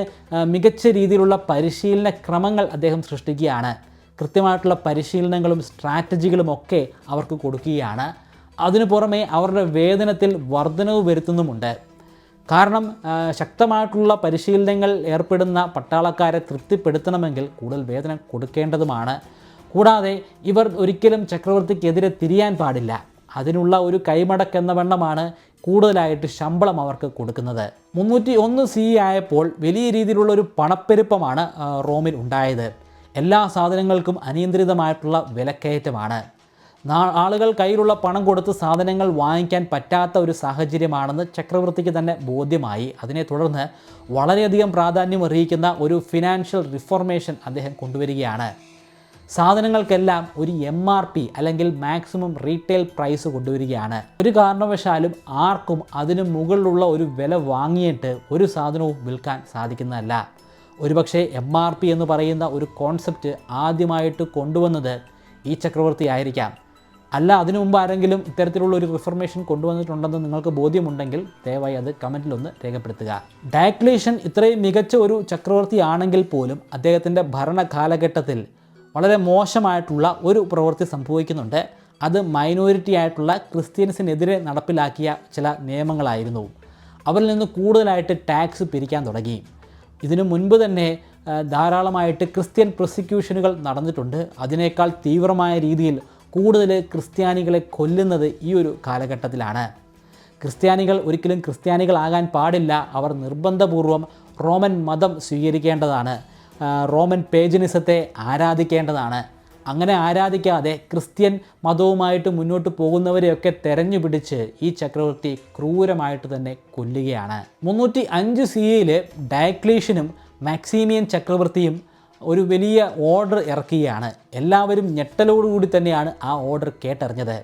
മികച്ച രീതിയിലുള്ള പരിശീലന ക്രമങ്ങൾ അദ്ദേഹം സൃഷ്ടിക്കുകയാണ്. കൃത്യമായിട്ടുള്ള പരിശീലനങ്ങളും സ്ട്രാറ്റജികളും ഒക്കെ അവർക്ക് കൊടുക്കുകയാണ്. അതിനു പുറമെ അവരുടെ വേതനത്തിൽ വർധനവ് വരുത്തുന്നുമുണ്ട്. കാരണം ശക്തമായിട്ടുള്ള പരിശീലനങ്ങൾ ഏർപ്പെടുന്ന പട്ടാളക്കാരെ തൃപ്തിപ്പെടുത്തണമെങ്കിൽ കൂടുതൽ വേതനം കൊടുക്കേണ്ടതുമാണ്. കൂടാതെ ഇവർ ഒരിക്കലും ചക്രവർത്തിക്കെതിരെ തിരിയാൻ പാടില്ല. അതിനുള്ള ഒരു കൈമടക്കെന്ന വണ്ണമാണ് കൂടുതലായിട്ട് ശമ്പളം അവർക്ക് കൊടുക്കുന്നത്. 301 CE ആയപ്പോൾ വലിയ രീതിയിലുള്ള ഒരു പണപ്പെരുപ്പമാണ് റോമിൽ ഉണ്ടായത്. എല്ലാ സാധനങ്ങൾക്കും അനിയന്ത്രിതമായിട്ടുള്ള വിലക്കയറ്റമാണ്. ആളുകൾ കയ്യിലുള്ള പണം കൊടുത്ത് സാധനങ്ങൾ വാങ്ങിക്കാൻ പറ്റാത്ത ഒരു സാഹചര്യമാണെന്ന് ചക്രവർത്തിക്ക് തന്നെ ബോധ്യമായി. അതിനെ തുടർന്ന് വളരെയധികം പ്രാധാന്യം അറിയിക്കുന്ന ഒരു ഫിനാൻഷ്യൽ റിഫോർമേഷൻ അദ്ദേഹം കൊണ്ടുവരികയാണ്. സാധനങ്ങൾക്കെല്ലാം ഒരു MRP അല്ലെങ്കിൽ മാക്സിമം റീറ്റെയിൽ പ്രൈസ് കൊണ്ടുവരികയാണ്. ഒരു കാരണവശാലും ആർക്കും അതിന് മുകളിലുള്ള ഒരു വില വാങ്ങിയിട്ട് ഒരു സാധനവും വിൽക്കാൻ സാധിക്കുന്നതല്ല. ഒരുപക്ഷെ MRP എന്ന് പറയുന്ന ഒരു കോൺസെപ്റ്റ് ആദ്യമായിട്ട് കൊണ്ടുവന്നത് ഈ ചക്രവർത്തി ആയിരിക്കാം. അല്ല അതിനു മുമ്പ് ആരെങ്കിലും ഇത്തരത്തിലുള്ള ഒരു റിഫോർമേഷൻ കൊണ്ടുവന്നിട്ടുണ്ടെന്ന് നിങ്ങൾക്ക് ബോധ്യമുണ്ടെങ്കിൽ ദയവായി അത് കമൻറ്റിലൊന്ന് രേഖപ്പെടുത്തുക. ഡയക്ലീഷ്യൻ ഇത്രയും മികച്ച ഒരു ചക്രവർത്തി ആണെങ്കിൽ പോലും അദ്ദേഹത്തിൻ്റെ ഭരണ കാലഘട്ടത്തിൽ വളരെ മോശമായിട്ടുള്ള ഒരു പ്രവൃത്തി സംഭവിക്കുന്നുണ്ട്. അത് മൈനോറിറ്റി ആയിട്ടുള്ള ക്രിസ്ത്യൻസിനെതിരെ നടപ്പിലാക്കിയ ചില നിയമങ്ങളായിരുന്നു. അവരിൽ നിന്ന് കൂടുതലായിട്ട് ടാക്സ് പിരിക്കാൻ തുടങ്ങി. ഇതിനു മുൻപ് തന്നെ ധാരാളമായിട്ട് ക്രിസ്ത്യൻ പ്രോസിക്യൂഷനുകൾ നടന്നിട്ടുണ്ട്. അതിനേക്കാൾ തീവ്രമായ രീതിയിൽ കൂടുതൽ ക്രിസ്ത്യാനികളെ കൊല്ലുന്നത് ഈ ഒരു കാലഘട്ടത്തിലാണ്. ക്രിസ്ത്യാനികൾ ഒരിക്കലും ക്രിസ്ത്യാനികളാകാൻ പാടില്ല. അവർ നിർബന്ധപൂർവം റോമൻ മതം സ്വീകരിക്കേണ്ടതാണ്. റോമൻ പേജനിസത്തെ ആരാധിക്കേണ്ടതാണ്. അങ്ങനെ ആരാധിക്കാതെ ക്രിസ്ത്യൻ മതവുമായിട്ട് മുന്നോട്ട് പോകുന്നവരെയൊക്കെ തെരഞ്ഞു പിടിച്ച് ഈ ചക്രവർത്തി ക്രൂരമായിട്ട് തന്നെ കൊല്ലുകയാണ്. 305 CE ഡയക്ലീഷ്യനും മാക്സിമിയൻ ചക്രവർത്തിയും ഒരു വലിയ ഓർഡർ ഇറക്കുകയാണ്. എല്ലാവരും ഞെട്ടലോടുകൂടി തന്നെയാണ് ആ ഓർഡർ കേട്ടറിഞ്ഞത്.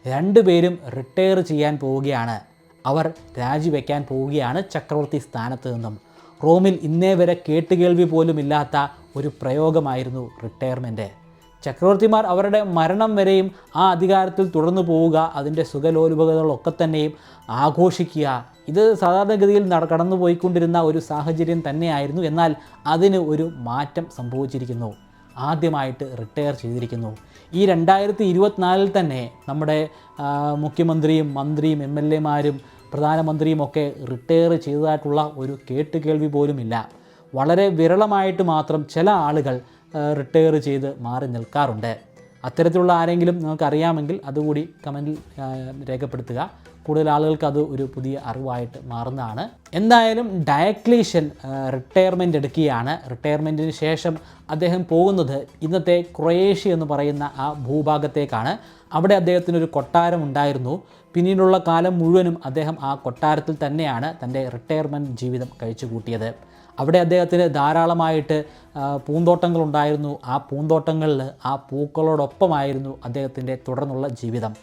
രണ്ടുപേരും റിട്ടയർ ചെയ്യാൻ പോവുകയാണ്. അവർ രാജിവെക്കാൻ പോവുകയാണ് ചക്രവർത്തി സ്ഥാനത്ത് നിന്നും. റോമിൽ ഇന്നേ വരെ കേട്ടുകേൾവി പോലും ഇല്ലാത്ത ഒരു പ്രയോഗമായിരുന്നു റിട്ടയർമെൻറ്റ്. ചക്രവർത്തിമാർ അവരുടെ മരണം വരെയും ആ അധികാരത്തിൽ തുടർന്നു പോവുക, അതിൻ്റെ സുഖലോലുപതകളൊക്കെ തന്നെയും ആഘോഷിക്കുക, ഇത് സാധാരണഗതിയിൽ കടന്നു പോയിക്കൊണ്ടിരുന്ന ഒരു സാഹചര്യം തന്നെയായിരുന്നു. എന്നാൽ അതിന് ഒരു മാറ്റം സംഭവിച്ചിരിക്കുന്നു. ആദ്യമായിട്ട് റിട്ടയർ ചെയ്തിരിക്കുന്നു. ഈ 2024 തന്നെ നമ്മുടെ മുഖ്യമന്ത്രിയും മന്ത്രിയും MLA-മാരും പ്രധാനമന്ത്രിയും ഒക്കെ റിട്ടയർ ചെയ്തതായിട്ടുള്ള ഒരു കേട്ടുകേൾവി പോലുമില്ല. വളരെ വിരളമായിട്ട് മാത്രം ചില ആളുകൾ റിട്ടയർ ചെയ്ത് മാറി നിൽക്കാറുണ്ട്. അത്തരത്തിലുള്ള ആരെങ്കിലും നിങ്ങൾക്കറിയാമെങ്കിൽ അതുകൂടി കമൻറ്റിൽ രേഖപ്പെടുത്തുക. കൂടുതൽ ആളുകൾക്ക് അത് ഒരു പുതിയ അറിവായിട്ട് മാറുന്നതാണ്. എന്തായാലും ഡയക്ലീഷ്യൻ റിട്ടയർമെൻ്റ് എടുക്കുകയാണ്. റിട്ടയർമെൻറ്റിന് ശേഷം അദ്ദേഹം പോകുന്നത് ഇന്നത്തെ ക്രൊയേഷ്യ എന്ന് പറയുന്ന ആ ഭൂഭാഗത്തേക്കാണ്. അവിടെ അദ്ദേഹത്തിനൊരു കൊട്ടാരം ഉണ്ടായിരുന്നു. പിന്നീടുള്ള കാലം മുഴുവനും അദ്ദേഹം ആ കൊട്ടാരത്തിൽ തന്നെയാണ് തൻ്റെ റിട്ടയർമെൻറ്റ് ജീവിതം കഴിച്ചു കൂട്ടിയത്. അവിടെ അദ്ദേഹത്തിന് ധാരാളമായിട്ട് പൂന്തോട്ടങ്ങളുണ്ടായിരുന്നു. ആ പൂന്തോട്ടങ്ങളിൽ ആ പൂക്കളോടൊപ്പമായിരുന്നു അദ്ദേഹത്തിൻ്റെ തുടർന്നുള്ള ജീവിതം.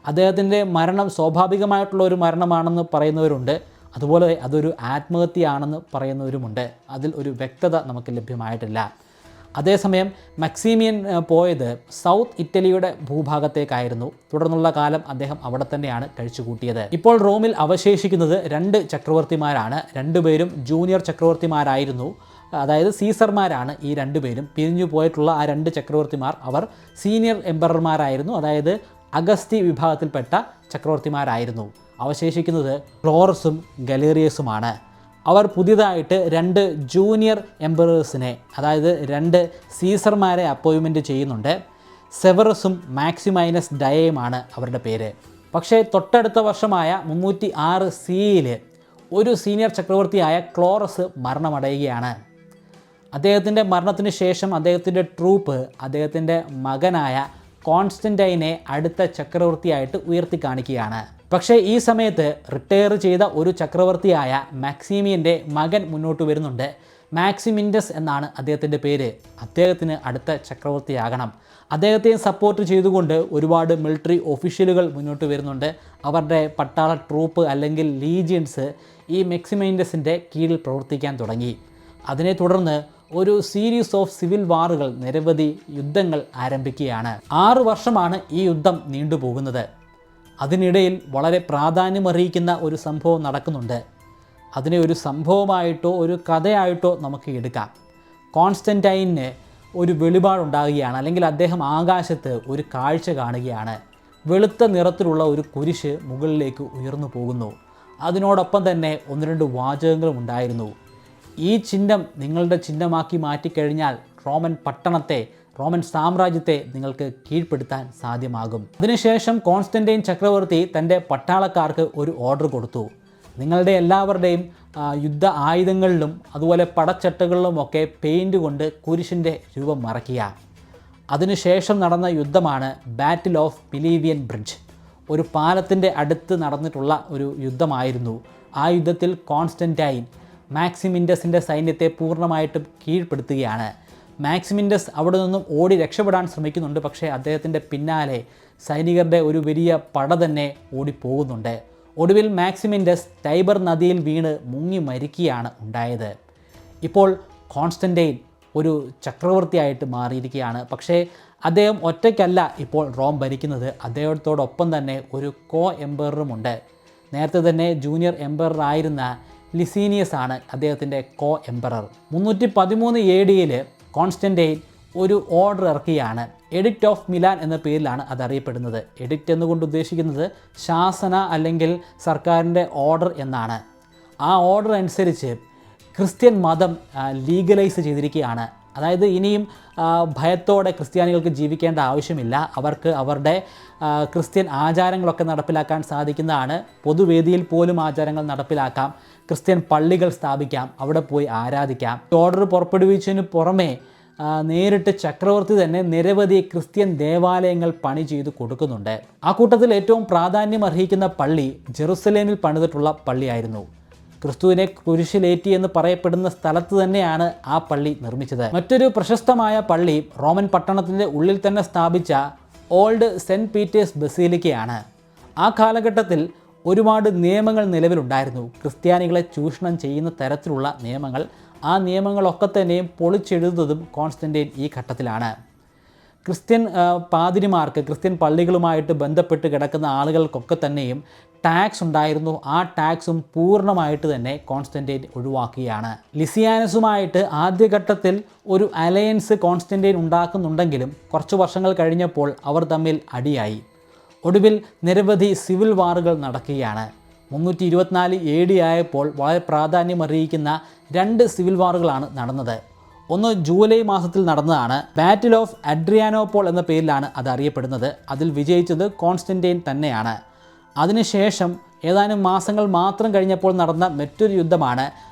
അദ്ദേഹത്തിൻ്റെ മരണം സ്വാഭാവികമായിട്ടുള്ള ഒരു മരണമാണെന്ന് പറയുന്നവരുണ്ട്. അതുപോലെ അതൊരു ആത്മഹത്യയാണെന്ന് പറയുന്നവരുമുണ്ട്. അതിൽ ഒരു വ്യക്തത നമുക്ക് ലഭ്യമായിട്ടില്ല. അതേസമയം മാക്സിമിയൻ പോയത് സൗത്ത് ഇറ്റലിയുടെ ഭൂഭാഗത്തേക്കായിരുന്നു. തുടർന്നുള്ള കാലം അദ്ദേഹം അവിടെ തന്നെയാണ് കഴിച്ചുകൂട്ടിയത്. ഇപ്പോൾ റോമിൽ അവശേഷിക്കുന്നത് 2 ചക്രവർത്തിമാരാണ്. രണ്ടുപേരും ജൂനിയർ ചക്രവർത്തിമാരായിരുന്നു. അതായത് സീസർമാരാണ് ഈ രണ്ടുപേരും. പിരിഞ്ഞു പോയിട്ടുള്ള ആ 2 ചക്രവർത്തിമാർ അവർ സീനിയർ എംപറർമാരായിരുന്നു. അതായത് അഗസ്തി വിഭാഗത്തിൽപ്പെട്ട ചക്രവർത്തിമാരായിരുന്നു. അവശേഷിക്കുന്നത് ക്ലോറസും ഗലേറിയസുമാണ്. അവർ പുതിയതായിട്ട് 2 ജൂനിയർ എംപറേഴ്സിനെ, അതായത് 2 സീസർമാരെ അപ്പോയിൻമെൻറ്റ് ചെയ്യുന്നുണ്ട്. സെവറസും മാക്സിമൈനസ് ഡയയുമാണ് അവരുടെ പേര്. പക്ഷേ തൊട്ടടുത്ത വർഷമായ 306 CE ഒരു സീനിയർ ചക്രവർത്തിയായ ക്ലോറസ് മരണമടയുകയാണ്. അദ്ദേഹത്തിൻ്റെ മരണത്തിന് ശേഷം അദ്ദേഹത്തിൻ്റെ ട്രൂപ്പ് അദ്ദേഹത്തിൻ്റെ മകനായ കോൺസ്റ്റൻറ്റൈനെ അടുത്ത ചക്രവർത്തിയായിട്ട് ഉയർത്തി കാണിക്കുകയാണ്. പക്ഷേ ഈ സമയത്ത് റിട്ടയർ ചെയ്ത ഒരു ചക്രവർത്തിയായ മാക്സിമിയൻ്റെ മകൻ മുന്നോട്ട് വരുന്നുണ്ട്. മാക്സിമിൻഡസ് എന്നാണ് അദ്ദേഹത്തിൻ്റെ പേര്. അദ്ദേഹത്തിന് അടുത്ത ചക്രവർത്തിയാകണം. അദ്ദേഹത്തെ സപ്പോർട്ട് ചെയ്തുകൊണ്ട് ഒരുപാട് മിലിറ്ററി ഒഫീഷ്യലുകൾ മുന്നോട്ട് വരുന്നുണ്ട്. അവരുടെ പട്ടാള ട്രൂപ്പ് അല്ലെങ്കിൽ ലീജിയൻസ് ഈ മാക്സിമിൻഡസിൻ്റെ കീഴിൽ പ്രവർത്തിക്കാൻ തുടങ്ങി. അതിനെ തുടർന്ന് ഒരു സീരീസ് ഓഫ് സിവിൽ വാറുകൾ, നിരവധി യുദ്ധങ്ങൾ ആരംഭിക്കുകയാണ്. 6 വർഷമാണ് ഈ യുദ്ധം നീണ്ടുപോകുന്നത്. അതിനിടയിൽ വളരെ പ്രാധാന്യമർഹിക്കുന്ന ഒരു സംഭവം നടക്കുന്നുണ്ട്. അതിനെ ഒരു സംഭവമായിട്ടോ ഒരു കഥയായിട്ടോ നമുക്ക് എടുക്കാം. കോൺസ്റ്റൻറ്റൈന് ഒരു വെളിപാടുണ്ടാകുകയാണ്, അല്ലെങ്കിൽ അദ്ദേഹം ആകാശത്ത് ഒരു കാഴ്ച കാണുകയാണ്. വെളുത്ത നിറത്തിലുള്ള ഒരു കുരിശ് മുകളിലേക്ക് ഉയർന്നു പോകുന്നു. അതിനോടൊപ്പം തന്നെ 1-2 വാചകങ്ങളും ഉണ്ടായിരുന്നു. ഈ ചിഹ്നം നിങ്ങളുടെ ചിഹ്നമാക്കി മാറ്റിക്കഴിഞ്ഞാൽ റോമൻ പട്ടണത്തെ, റോമൻ സാമ്രാജ്യത്തെ നിങ്ങൾക്ക് കീഴ്പ്പെടുത്താൻ സാധ്യമാകും. അതിനുശേഷം കോൺസ്റ്റൻറ്റൈൻ ചക്രവർത്തി തൻ്റെ പട്ടാളക്കാർക്ക് ഒരു ഓർഡർ കൊടുത്തു. നിങ്ങളുടെ എല്ലാവരുടെയും യുദ്ധ ആയുധങ്ങളിലും അതുപോലെ പടച്ചട്ടകളിലുമൊക്കെ പെയിൻറ് കൊണ്ട് കുരിശിൻ്റെ രൂപം മറയ്ക്കുക. അതിനുശേഷം നടന്ന യുദ്ധമാണ് ബാറ്റിൽ ഓഫ് പിലീവിയൻ ബ്രിഡ്ജ്. ഒരു പാലത്തിൻ്റെ അടുത്ത് നടന്നിട്ടുള്ള ഒരു യുദ്ധമായിരുന്നു. ആ യുദ്ധത്തിൽ കോൺസ്റ്റൻറ്റൈൻ മാക്സിമിൻഡസിൻ്റെ സൈന്യത്തെ പൂർണ്ണമായിട്ടും കീഴ്പ്പെടുത്തുകയാണ്. മാക്സിമിൻഡസ് അവിടെ നിന്നും ഓടി രക്ഷപ്പെടാൻ ശ്രമിക്കുന്നുണ്ട്. പക്ഷേ അദ്ദേഹത്തിൻ്റെ പിന്നാലെ സൈനികരുടെ ഒരു വലിയ പട തന്നെ ഓടിപ്പോകുന്നുണ്ട്. ഒടുവിൽ മാക്സിമിൻഡസ് ടൈബർ നദിയിൽ വീണ് മുങ്ങി മരിക്കുകയാണ് ഉണ്ടായത്. ഇപ്പോൾ കോൺസ്റ്റൻറ്റൈൻ ഒരു ചക്രവർത്തിയായിട്ട് മാറിയിരിക്കുകയാണ്. പക്ഷേ അദ്ദേഹം ഒറ്റയ്ക്കല്ല ഇപ്പോൾ റോം ഭരിക്കുന്നത്. അദ്ദേഹത്തോടൊപ്പം തന്നെ ഒരു കോ എംപററുമുണ്ട്. നേരത്തെ തന്നെ ജൂനിയർ എംപറർ ആയിരുന്ന ലിസീനിയസ് ആണ് അദ്ദേഹത്തിൻ്റെ കോ എംപറർ. 313 AD കോൺസ്റ്റൻറ്റൈൻ ഒരു ഓർഡർ ഇറക്കിയാണ്. എഡിക്റ്റ് ഓഫ് മിലാൻ എന്ന പേരിലാണ് അത് അറിയപ്പെടുന്നത്. എഡിക്റ്റ് എന്നുകൊണ്ട് ഉദ്ദേശിക്കുന്നത് ശാസന അല്ലെങ്കിൽ സർക്കാരിൻ്റെ ഓർഡർ എന്നാണ്. ആ ഓർഡർ അനുസരിച്ച് ക്രിസ്ത്യൻ മതം ലീഗലൈസ് ചെയ്തിരിക്കുകയാണ്. അതായത് ഇനിയും ഭയത്തോടെ ക്രിസ്ത്യാനികൾക്ക് ജീവിക്കേണ്ട ആവശ്യമില്ല. അവർക്ക് അവരുടെ ക്രിസ്ത്യൻ ആചാരങ്ങളൊക്കെ നടപ്പിലാക്കാൻ സാധിക്കുന്നതാണ്. പൊതുവേദിയിൽ പോലും ആചാരങ്ങൾ നടപ്പിലാക്കാം. ക്രിസ്ത്യൻ പള്ളികൾ സ്ഥാപിക്കാം, അവിടെ പോയി ആരാധിക്കാം. ഓർഡർ പുറപ്പെടുവിച്ചതിന് പുറമെ നേരിട്ട് ചക്രവർത്തി തന്നെ നിരവധി ക്രിസ്ത്യൻ ദേവാലയങ്ങൾ പണി ചെയ്തു കൊടുക്കുന്നുണ്ട്. ആ കൂട്ടത്തിൽ ഏറ്റവും പ്രാധാന്യം അർഹിക്കുന്ന പള്ളി ജെറുസലേമിൽ പണിതിട്ടുള്ള പള്ളിയായിരുന്നു. ക്രിസ്തുവിനെ കുരിശിലേറ്റി എന്ന് പറയപ്പെടുന്ന സ്ഥലത്ത് തന്നെയാണ് ആ പള്ളി നിർമ്മിച്ചത്. മറ്റൊരു പ്രശസ്തമായ പള്ളി റോമൻ പട്ടണത്തിൻ്റെ ഉള്ളിൽ തന്നെ സ്ഥാപിച്ച ഓൾഡ് സെൻറ്റ് പീറ്റേഴ്സ് ബസീലിക്കയാണ്. ആ കാലഘട്ടത്തിൽ ഒരുപാട് നിയമങ്ങൾ നിലവിലുണ്ടായിരുന്നു. ക്രിസ്ത്യാനികളെ ചൂഷണം ചെയ്യുന്ന തരത്തിലുള്ള നിയമങ്ങൾ. ആ നിയമങ്ങളൊക്കെ തന്നെയും പൊളിച്ചെഴുതുന്നതും കോൺസ്റ്റൻറ്റൈൻ ഈ ഘട്ടത്തിലാണ്. ക്രിസ്ത്യൻ പാതിരിമാർക്ക്, ക്രിസ്ത്യൻ പള്ളികളുമായിട്ട് ബന്ധപ്പെട്ട് കിടക്കുന്ന ആളുകൾക്കൊക്കെ തന്നെയും ടാക്സ് ഉണ്ടായിരുന്നു. ആ ടാക്സും പൂർണ്ണമായിട്ട് തന്നെ കോൺസ്റ്റൻറ്റൈൻ ഒഴിവാക്കുകയാണ്. ലിസിയാനസുമായിട്ട് ആദ്യഘട്ടത്തിൽ ഒരു അലയൻസ് കോൺസ്റ്റൻറ്റൈൻ ഉണ്ടാക്കുന്നുണ്ടെങ്കിലും കുറച്ച് വർഷങ്ങൾ കഴിഞ്ഞപ്പോൾ അവർ തമ്മിൽ അടിയായി. ഒടുവിൽ നിരവധി സിവിൽ വാറുകൾ നടക്കുകയാണ്. 324 AD ആയപ്പോൾ വളരെ പ്രാധാന്യമർഹിക്കുന്ന 2 സിവിൽ വാറുകളാണ് നടന്നത്. ഒന്ന് ജൂലൈ മാസത്തിൽ നടന്നതാണ്. ബാറ്റിൽ ഓഫ് അഡ്രിയാനോപോൾ എന്ന പേരിലാണ് അത് അറിയപ്പെടുന്നത്. അതിൽ വിജയിച്ചത് കോൺസ്റ്റൻറ്റൈൻ തന്നെയാണ്. അതിനുശേഷം ഏതാനും മാസങ്ങൾ മാത്രം കഴിഞ്ഞപ്പോൾ നടന്ന മറ്റൊരു യുദ്ധമാണ്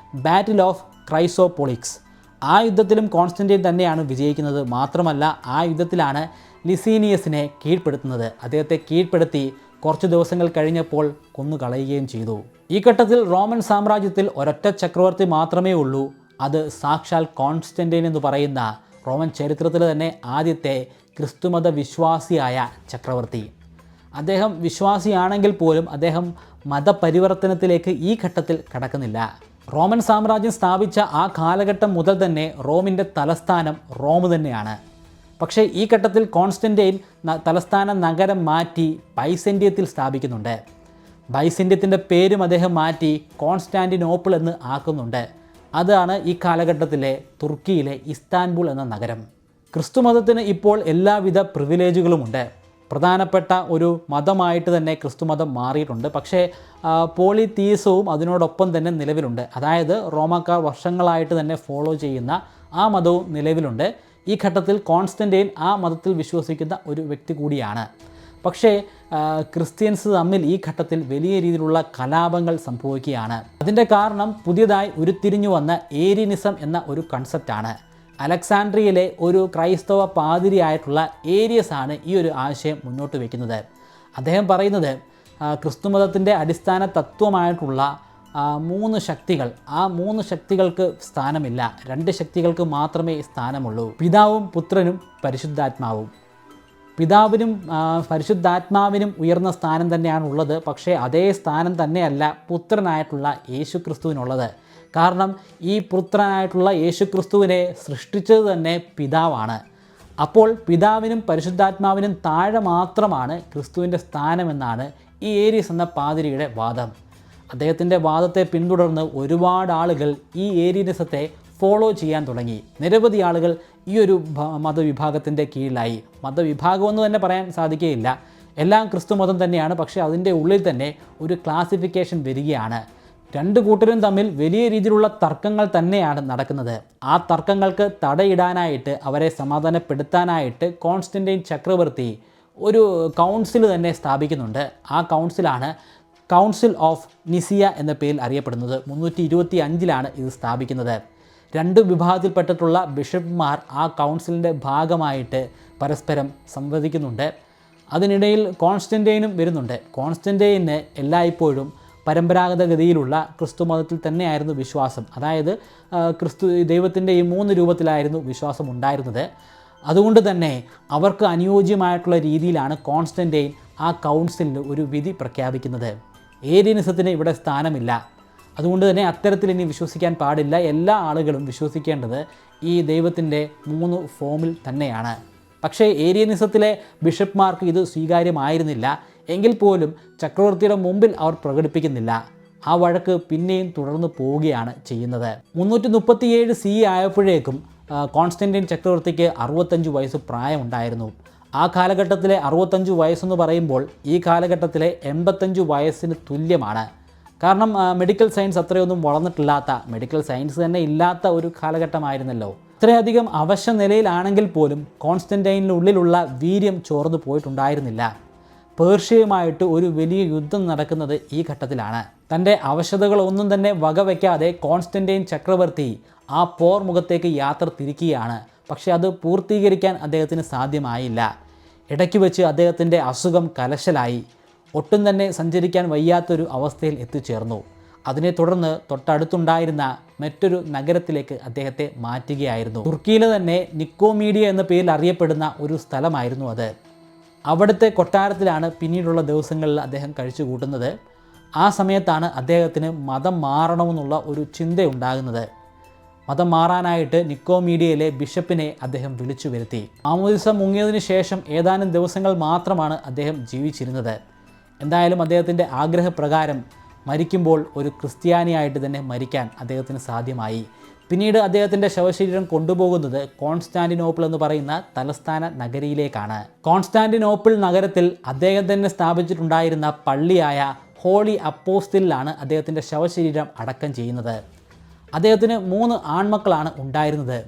ബാറ്റിൽ ഓഫ് ക്രൈസോപോളിക്സ്. ആ യുദ്ധത്തിലും കോൺസ്റ്റൻറ്റൈൻ തന്നെയാണ് വിജയിക്കുന്നത്. മാത്രമല്ല ആ യുദ്ധത്തിലാണ് ലിസീനിയസിനെ കീഴ്പ്പെടുത്തുന്നത്. അദ്ദേഹത്തെ കീഴ്പ്പെടുത്തി കുറച്ച് ദിവസങ്ങൾ കഴിഞ്ഞപ്പോൾ കൊന്നുകളയുകയും ചെയ്തു. ഈ ഘട്ടത്തിൽ റോമൻ സാമ്രാജ്യത്തിൽ ഒരൊറ്റ ചക്രവർത്തി മാത്രമേ ഉള്ളൂ. അത് സാക്ഷാൽ കോൺസ്റ്റൻറ്റൈൻ എന്ന് പറയുന്ന റോമൻ ചരിത്രത്തിൽ തന്നെ ആദ്യത്തെ ക്രിസ്തുമത വിശ്വാസിയായ ചക്രവർത്തി. അദ്ദേഹം വിശ്വാസിയാണെങ്കിൽ പോലും അദ്ദേഹം മതപരിവർത്തനത്തിലേക്ക് ഈ ഘട്ടത്തിൽ കടക്കുന്നില്ല. റോമൻ സാമ്രാജ്യം സ്ഥാപിച്ച ആ കാലഘട്ടം മുതൽ തന്നെ റോമിൻ്റെ തലസ്ഥാനം റോം തന്നെയാണ്. പക്ഷേ ഈ ഘട്ടത്തിൽ കോൺസ്റ്റൻറ്റൈൻ തലസ്ഥാന നഗരം മാറ്റി ബൈസന്റിയത്തിൽ സ്ഥാപിക്കുന്നുണ്ട്. ബൈസന്റിയത്തിൻ്റെ പേരും അദ്ദേഹം മാറ്റി കോൺസ്റ്റാന്റിനോപ്പിൾ എന്ന് ആക്കുന്നുണ്ട്. അതാണ് ഈ കാലഘട്ടത്തിലെ തുർക്കിയിലെ ഇസ്താൻബുൾ എന്ന നഗരം. ക്രിസ്തുമതത്തിന് ഇപ്പോൾ എല്ലാവിധ പ്രിവിലേജുകളുമുണ്ട്. പ്രധാനപ്പെട്ട ഒരു മതമായിട്ട് തന്നെ ക്രിസ്തുമതം മാറിയിട്ടുണ്ട്. പക്ഷേ പോളിതീസവും അതിനോടൊപ്പം തന്നെ നിലവിലുണ്ട്. അതായത് റോമാക്കാർ വർഷങ്ങളായിട്ട് തന്നെ ഫോളോ ചെയ്യുന്ന ആ മതവും നിലവിലുണ്ട്. ഈ ഘട്ടത്തിൽ കോൺസ്റ്റൻറ്റൈൻ ആ മതത്തിൽ വിശ്വസിക്കുന്ന ഒരു വ്യക്തി കൂടിയാണ്. പക്ഷേ ക്രിസ്ത്യൻസ് തമ്മിൽ ഈ ഘട്ടത്തിൽ വലിയ രീതിയിലുള്ള കലാപങ്ങൾ സംഭവിക്കുകയാണ്. അതിൻ്റെ കാരണം പുതിയതായി ഉരുത്തിരിഞ്ഞു വന്ന ഏരിയനിസം എന്ന ഒരു കൺസെപ്റ്റാണ്. അലക്സാണ്ട്രിയയിലെ ഒരു ക്രൈസ്തവ പാതിരിയായിട്ടുള്ള ഏരിയസ് ആണ് ഈ ഒരു ആശയം മുന്നോട്ട് വയ്ക്കുന്നത്. അദ്ദേഹം പറയുന്നത് ക്രിസ്തുമതത്തിൻ്റെ അടിസ്ഥാന തത്വമായിട്ടുള്ള 3 ശക്തികൾ, ആ 3 ശക്തികൾക്ക് സ്ഥാനമില്ല, 2 ശക്തികൾക്ക് മാത്രമേ സ്ഥാനമുള്ളൂ. പിതാവും പുത്രനും പരിശുദ്ധാത്മാവും. പിതാവിനും പരിശുദ്ധാത്മാവിനും ഉയർന്ന സ്ഥാനം തന്നെയാണ് ഉള്ളത്. പക്ഷേ അതേ സ്ഥാനം തന്നെയല്ല പുത്രനായിട്ടുള്ള യേശുക്രിസ്തുവിനുള്ളത്. കാരണം ഈ പുത്രനായിട്ടുള്ള യേശുക്രിസ്തുവിനെ സൃഷ്ടിച്ചത് തന്നെ പിതാവാണ്. അപ്പോൾ പിതാവിനും പരിശുദ്ധാത്മാവിനും താഴെ മാത്രമാണ് ക്രിസ്തുവിൻ്റെ സ്ഥാനമെന്നാണ് ഈ ഏരിയസ് എന്ന പാതിരിയുടെ വാദം. അദ്ദേഹത്തിൻ്റെ വാദത്തെ പിന്തുടർന്ന് ഒരുപാട് ആളുകൾ ഈ ഏരിയനിസത്തെ ഫോളോ ചെയ്യാൻ തുടങ്ങി. നിരവധി ആളുകൾ ഈ ഒരു മതവിഭാഗത്തിൻ്റെ കീഴിലായി. മതവിഭാഗമെന്ന് തന്നെ പറയാൻ സാധിക്കുകയില്ല, എല്ലാം ക്രിസ്തു മതം തന്നെയാണ്. പക്ഷേ അതിൻ്റെ ഉള്ളിൽ തന്നെ ഒരു ക്ലാസിഫിക്കേഷൻ വരികയാണ്. 2 കൂട്ടരും തമ്മിൽ വലിയ രീതിയിലുള്ള തർക്കങ്ങൾ തന്നെയാണ് നടക്കുന്നത്. ആ തർക്കങ്ങൾക്ക് തടയിടാനായിട്ട്, അവരെ സമാധാനപ്പെടുത്താനായിട്ട് കോൺസ്റ്റന്റൈൻ ചക്രവർത്തി ഒരു കൗൺസിൽ തന്നെ സ്ഥാപിക്കുന്നുണ്ട്. ആ കൗൺസിലാണ് കൗൺസിൽ ഓഫ് നിസിയ എന്ന പേരിൽ അറിയപ്പെടുന്നത്. 325 ഇത് സ്ഥാപിക്കുന്നത്. 2 വിഭാഗത്തിൽപ്പെട്ടിട്ടുള്ള ബിഷപ്പ്മാർ ആ കൗൺസിലിൻ്റെ ഭാഗമായിട്ട് പരസ്പരം സംവദിക്കുന്നുണ്ട്. അതിനിടയിൽ കോൺസ്റ്റന്റൈനും വരുന്നുണ്ട്. കോൺസ്റ്റന്റൈന് എല്ലായ്പ്പോഴും പരമ്പരാഗത ഗതിയിലുള്ള ക്രിസ്തു മതത്തിൽ തന്നെയായിരുന്നു വിശ്വാസം. അതായത് ദൈവത്തിൻ്റെ ഈ 3 രൂപത്തിലായിരുന്നു വിശ്വാസം ഉണ്ടായിരുന്നത്. അതുകൊണ്ട് തന്നെ അവർക്ക് അനുയോജ്യമായിട്ടുള്ള രീതിയിലാണ് കോൺസ്റ്റന്റൈൻ ആ കൗൺസിലിൽ ഒരു വിധി പ്രഖ്യാപിക്കുന്നത്. ഏരിയനിസത്തിന് ഇവിടെ സ്ഥാനമില്ല. അതുകൊണ്ട് തന്നെ അത്തരത്തിൽ ഇനി വിശ്വസിക്കാൻ പാടില്ല. എല്ലാ ആളുകളും വിശ്വസിക്കേണ്ടത് ഈ ദൈവത്തിൻ്റെ 3 ഫോമിൽ തന്നെയാണ്. പക്ഷേ ഏരിയനിസത്തിലെ ബിഷപ്പ്മാർക്ക് ഇത് സ്വീകാര്യമായിരുന്നില്ല. എങ്കിൽ പോലും ചക്രവർത്തിയുടെ മുമ്പിൽ അവർ പ്രകടിപ്പിക്കുന്നില്ല. ആ വഴക്ക് പിന്നെയും തുടർന്ന് പോവുകയാണ് ചെയ്യുന്നത്. 337 CE ആയപ്പോഴേക്കും കോൺസ്റ്റന്റൈൻ ചക്രവർത്തിക്ക് 65 വയസ്സ് പ്രായമുണ്ടായിരുന്നു. ആ കാലഘട്ടത്തിലെ 65 വയസ്സെന്ന് പറയുമ്പോൾ ഈ കാലഘട്ടത്തിലെ 85 വയസ്സിന് തുല്യമാണ്. കാരണം മെഡിക്കൽ സയൻസ് അത്രയൊന്നും വളർന്നിട്ടില്ലാത്ത, മെഡിക്കൽ സയൻസ് തന്നെ ഇല്ലാത്ത ഒരു കാലഘട്ടമായിരുന്നല്ലോ. ഇത്രയധികം അവശ്യ നിലയിലാണെങ്കിൽ പോലും കോൺസ്റ്റന്റൈനുള്ളിലുള്ള വീര്യം ചോർന്നു പോയിട്ടുണ്ടായിരുന്നില്ല. പേർഷ്യയുമായിട്ട് ഒരു വലിയ യുദ്ധം നടക്കുന്നത് ഈ ഘട്ടത്തിലാണ്. തൻ്റെ അവശതകളൊന്നും തന്നെ വകവയ്ക്കാതെ കോൺസ്റ്റന്റൈൻ ചക്രവർത്തി ആ പോർ മുഖത്തേക്ക് യാത്ര തിരിക്കുകയാണ്. പക്ഷേ അത് പൂർത്തീകരിക്കാൻ അദ്ദേഹത്തിന് സാധ്യമായില്ല. ഇടയ്ക്ക് വെച്ച് അദ്ദേഹത്തിൻ്റെ അസുഖം കലശലായി. ഒട്ടും തന്നെ സഞ്ചരിക്കാൻ വയ്യാത്തൊരു അവസ്ഥയിൽ എത്തിച്ചേർന്നു. അതിനെ തുടർന്ന് തൊട്ടടുത്തുണ്ടായിരുന്ന മറ്റൊരു നഗരത്തിലേക്ക് അദ്ദേഹത്തെ മാറ്റുകയായിരുന്നു. തുർക്കിയിലെ തന്നെ നിക്കോമീഡിയ എന്ന പേരിൽ അറിയപ്പെടുന്ന ഒരു സ്ഥലമായിരുന്നു അത്. അവിടുത്തെ കൊട്ടാരത്തിലാണ് പിന്നീടുള്ള ദിവസങ്ങളിൽ അദ്ദേഹം കഴിച്ചു കൂട്ടുന്നത്. ആ സമയത്താണ് അദ്ദേഹത്തിന് മതം മാറണമെന്നുള്ള ഒരു ചിന്തയുണ്ടാകുന്നത്. മതം മാറാനായിട്ട് നിക്കോമീഡിയയിലെ ബിഷപ്പിനെ അദ്ദേഹം വിളിച്ചു വരുത്തി. മാമോദിസ മുങ്ങിയതിന് ശേഷം ഏതാനും ദിവസങ്ങൾ മാത്രമാണ് അദ്ദേഹം ജീവിച്ചിരുന്നത്. എന്തായാലും അദ്ദേഹത്തിൻ്റെ ആഗ്രഹപ്രകാരം മരിക്കുമ്പോൾ ഒരു ക്രിസ്ത്യാനിയായിട്ട് തന്നെ മരിക്കാൻ അദ്ദേഹത്തിന് സാധ്യമായി. പിന്നീട് അദ്ദേഹത്തിൻ്റെ ശവശരീരം കൊണ്ടുപോകുന്നത് കോൺസ്റ്റാന്റിനോപ്പിൾ എന്ന് പറയുന്ന തലസ്ഥാന നഗരിയിലേക്കാണ്. കോൺസ്റ്റാന്റിനോപ്പിൾ നഗരത്തിൽ അദ്ദേഹം തന്നെ സ്ഥാപിച്ചിട്ടുണ്ടായിരുന്ന പള്ളിയായ ഹോളി അപ്പോസ്തലിലാണ് അദ്ദേഹത്തിൻ്റെ ശവശരീരം അടക്കം ചെയ്യുന്നത്. അദ്ദേഹത്തിന് 3 ആൺമക്കളാണ് ഉണ്ടായിരുന്നത്.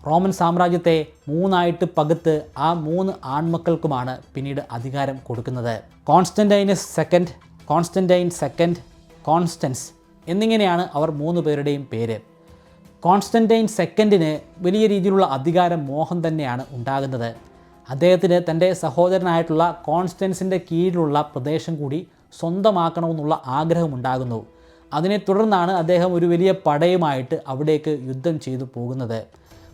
റോമൻ സാമ്രാജ്യത്തെ 3ആയിട്ട് പകുത്ത് ആ 3 ആൺമക്കൾക്കുമാണ് പിന്നീട് അധികാരം കൊടുക്കുന്നത്. കോൺസ്റ്റന്റൈനസ് സെക്കൻഡ്, കോൺസ്റ്റന്റൈൻ സെക്കൻഡ്, കോൺസ്റ്റൻസ് എന്നിങ്ങനെയാണ് അവർ 3 പേരുടെയും പേര്. കോൺസ്റ്റന്റൈൻ സെക്കൻഡിന് വലിയ രീതിയിലുള്ള അധികാര മോഹം തന്നെയാണ് ഉണ്ടാകുന്നത്. അദ്ദേഹത്തിന് തൻ്റെ സഹോദരനായിട്ടുള്ള കോൺസ്റ്റൻസിൻ്റെ കീഴിലുള്ള പ്രദേശം കൂടി സ്വന്തമാക്കണമെന്നുള്ള ആഗ്രഹമുണ്ടാകുന്നു. അതിനെ തുടർന്നാണ് അദ്ദേഹം ഒരു വലിയ പടയുമായിട്ട് അവിടേക്ക് യുദ്ധം ചെയ്തു പോകുന്നത്.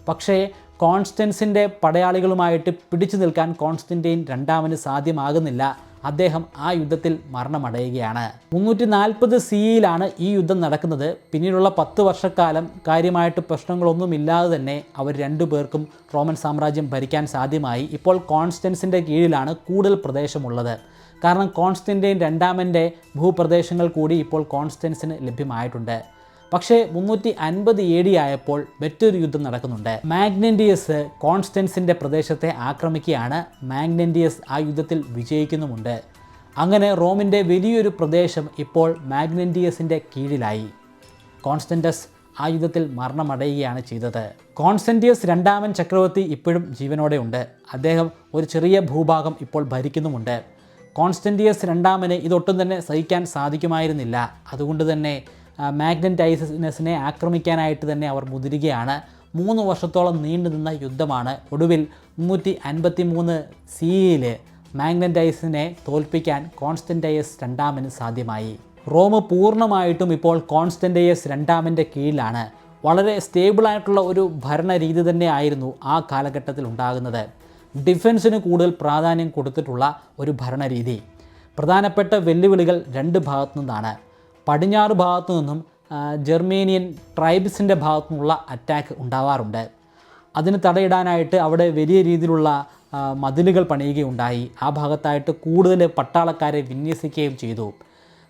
പക്ഷേ കോൺസ്റ്റൻസിൻ്റെ പടയാളികളുമായിട്ട് പിടിച്ചു നിൽക്കാൻ കോൺസ്റ്റന്റൈൻ രണ്ടാമന് സാധ്യമാകുന്നില്ല. അദ്ദേഹം ആ യുദ്ധത്തിൽ മരണമടയുകയാണ്. 340 CE ഈ യുദ്ധം നടക്കുന്നത്. പിന്നീടുള്ള 10 വർഷക്കാലം കാര്യമായിട്ട് പ്രശ്നങ്ങളൊന്നുമില്ലാതെ തന്നെ അവർ 2 പേർക്കും റോമൻ സാമ്രാജ്യം ഭരിക്കാൻ സാധ്യമായി. ഇപ്പോൾ കോൺസ്റ്റൻസിൻ്റെ കീഴിലാണ് കൂടുതൽ പ്രദേശമുള്ളത്. കാരണം കോൺസ്റ്റന്റൈൻ രണ്ടാമൻ്റെ ഭൂപ്രദേശങ്ങൾ കൂടി ഇപ്പോൾ കോൺസ്റ്റൻസിന് ലഭ്യമായിട്ടുണ്ട്. പക്ഷേ 350 AD ആയപ്പോൾ മറ്റൊരു യുദ്ധം നടക്കുന്നുണ്ട്. മാഗ്നന്റിയസ് കോൺസ്റ്റൻസിൻ്റെ പ്രദേശത്തെ ആക്രമിക്കുകയാണ്. മാഗ്നന്റിയസ് ആ യുദ്ധത്തിൽ വിജയിക്കുന്നുമുണ്ട്. അങ്ങനെ റോമിൻ്റെ വലിയൊരു പ്രദേശം ഇപ്പോൾ മാഗ്നന്റിയസിൻ്റെ കീഴിലായി. കോൺസ്റ്റൻറ്റസ് ആ യുദ്ധത്തിൽ മരണമടയുകയാണ് ചെയ്തത്. കോൺസ്റ്റന്റിയസ് രണ്ടാമൻ ചക്രവർത്തി ഇപ്പോഴും ജീവനോടെ ഉണ്ട്. അദ്ദേഹം ഒരു ചെറിയ ഭൂഭാഗം ഇപ്പോൾ ഭരിക്കുന്നുമുണ്ട്. കോൺസ്റ്റന്റിയസ് രണ്ടാമന് ഇതൊട്ടും തന്നെ സഹിക്കാൻ സാധിക്കുമായിരുന്നില്ല. അതുകൊണ്ട് തന്നെ മാഗ്നന്റൈസിനെ ആക്രമിക്കാനായിട്ട് തന്നെ അവർ മുതിരുകയാണ്. 3 വർഷത്തോളം നീണ്ടു നിന്ന യുദ്ധമാണ് ഒടുവിൽ 353 CE മാഗ്നറ്റൈസിനെ തോൽപ്പിക്കാൻ കോൺസ്റ്റന്റൈനസ് രണ്ടാമന് സാധ്യമായി. റോം പൂർണ്ണമായിട്ടും ഇപ്പോൾ കോൺസ്റ്റന്റൈനസ് രണ്ടാമൻ്റെ കീഴിലാണ്. വളരെ സ്റ്റേബിളായിട്ടുള്ള ഒരു ഭരണരീതി തന്നെയായിരുന്നു ആ കാലഘട്ടത്തിൽ ഉണ്ടാകുന്നത്. ഡിഫൻസിന് കൂടുതൽ പ്രാധാന്യം കൊടുത്തിട്ടുള്ള ഒരു ഭരണരീതി. പ്രധാനപ്പെട്ട വെല്ലുവിളികൾ 2 ഭാഗത്തു നിന്നാണ്. പടിഞ്ഞാറ് ഭാഗത്തു നിന്നും ജർമ്മേനിയൻ ട്രൈബ്സിൻ്റെ ഭാഗത്തു നിന്നുള്ള അറ്റാക്ക് ഉണ്ടാവാറുണ്ട്. അതിന് തടയിടാനായിട്ട് അവിടെ വലിയ രീതിയിലുള്ള മതിലുകൾ പണിയുകയുണ്ടായി. ആ ഭാഗത്തായിട്ട് കൂടുതൽ പട്ടാളക്കാരെ വിന്യസിക്കുകയും ചെയ്തു.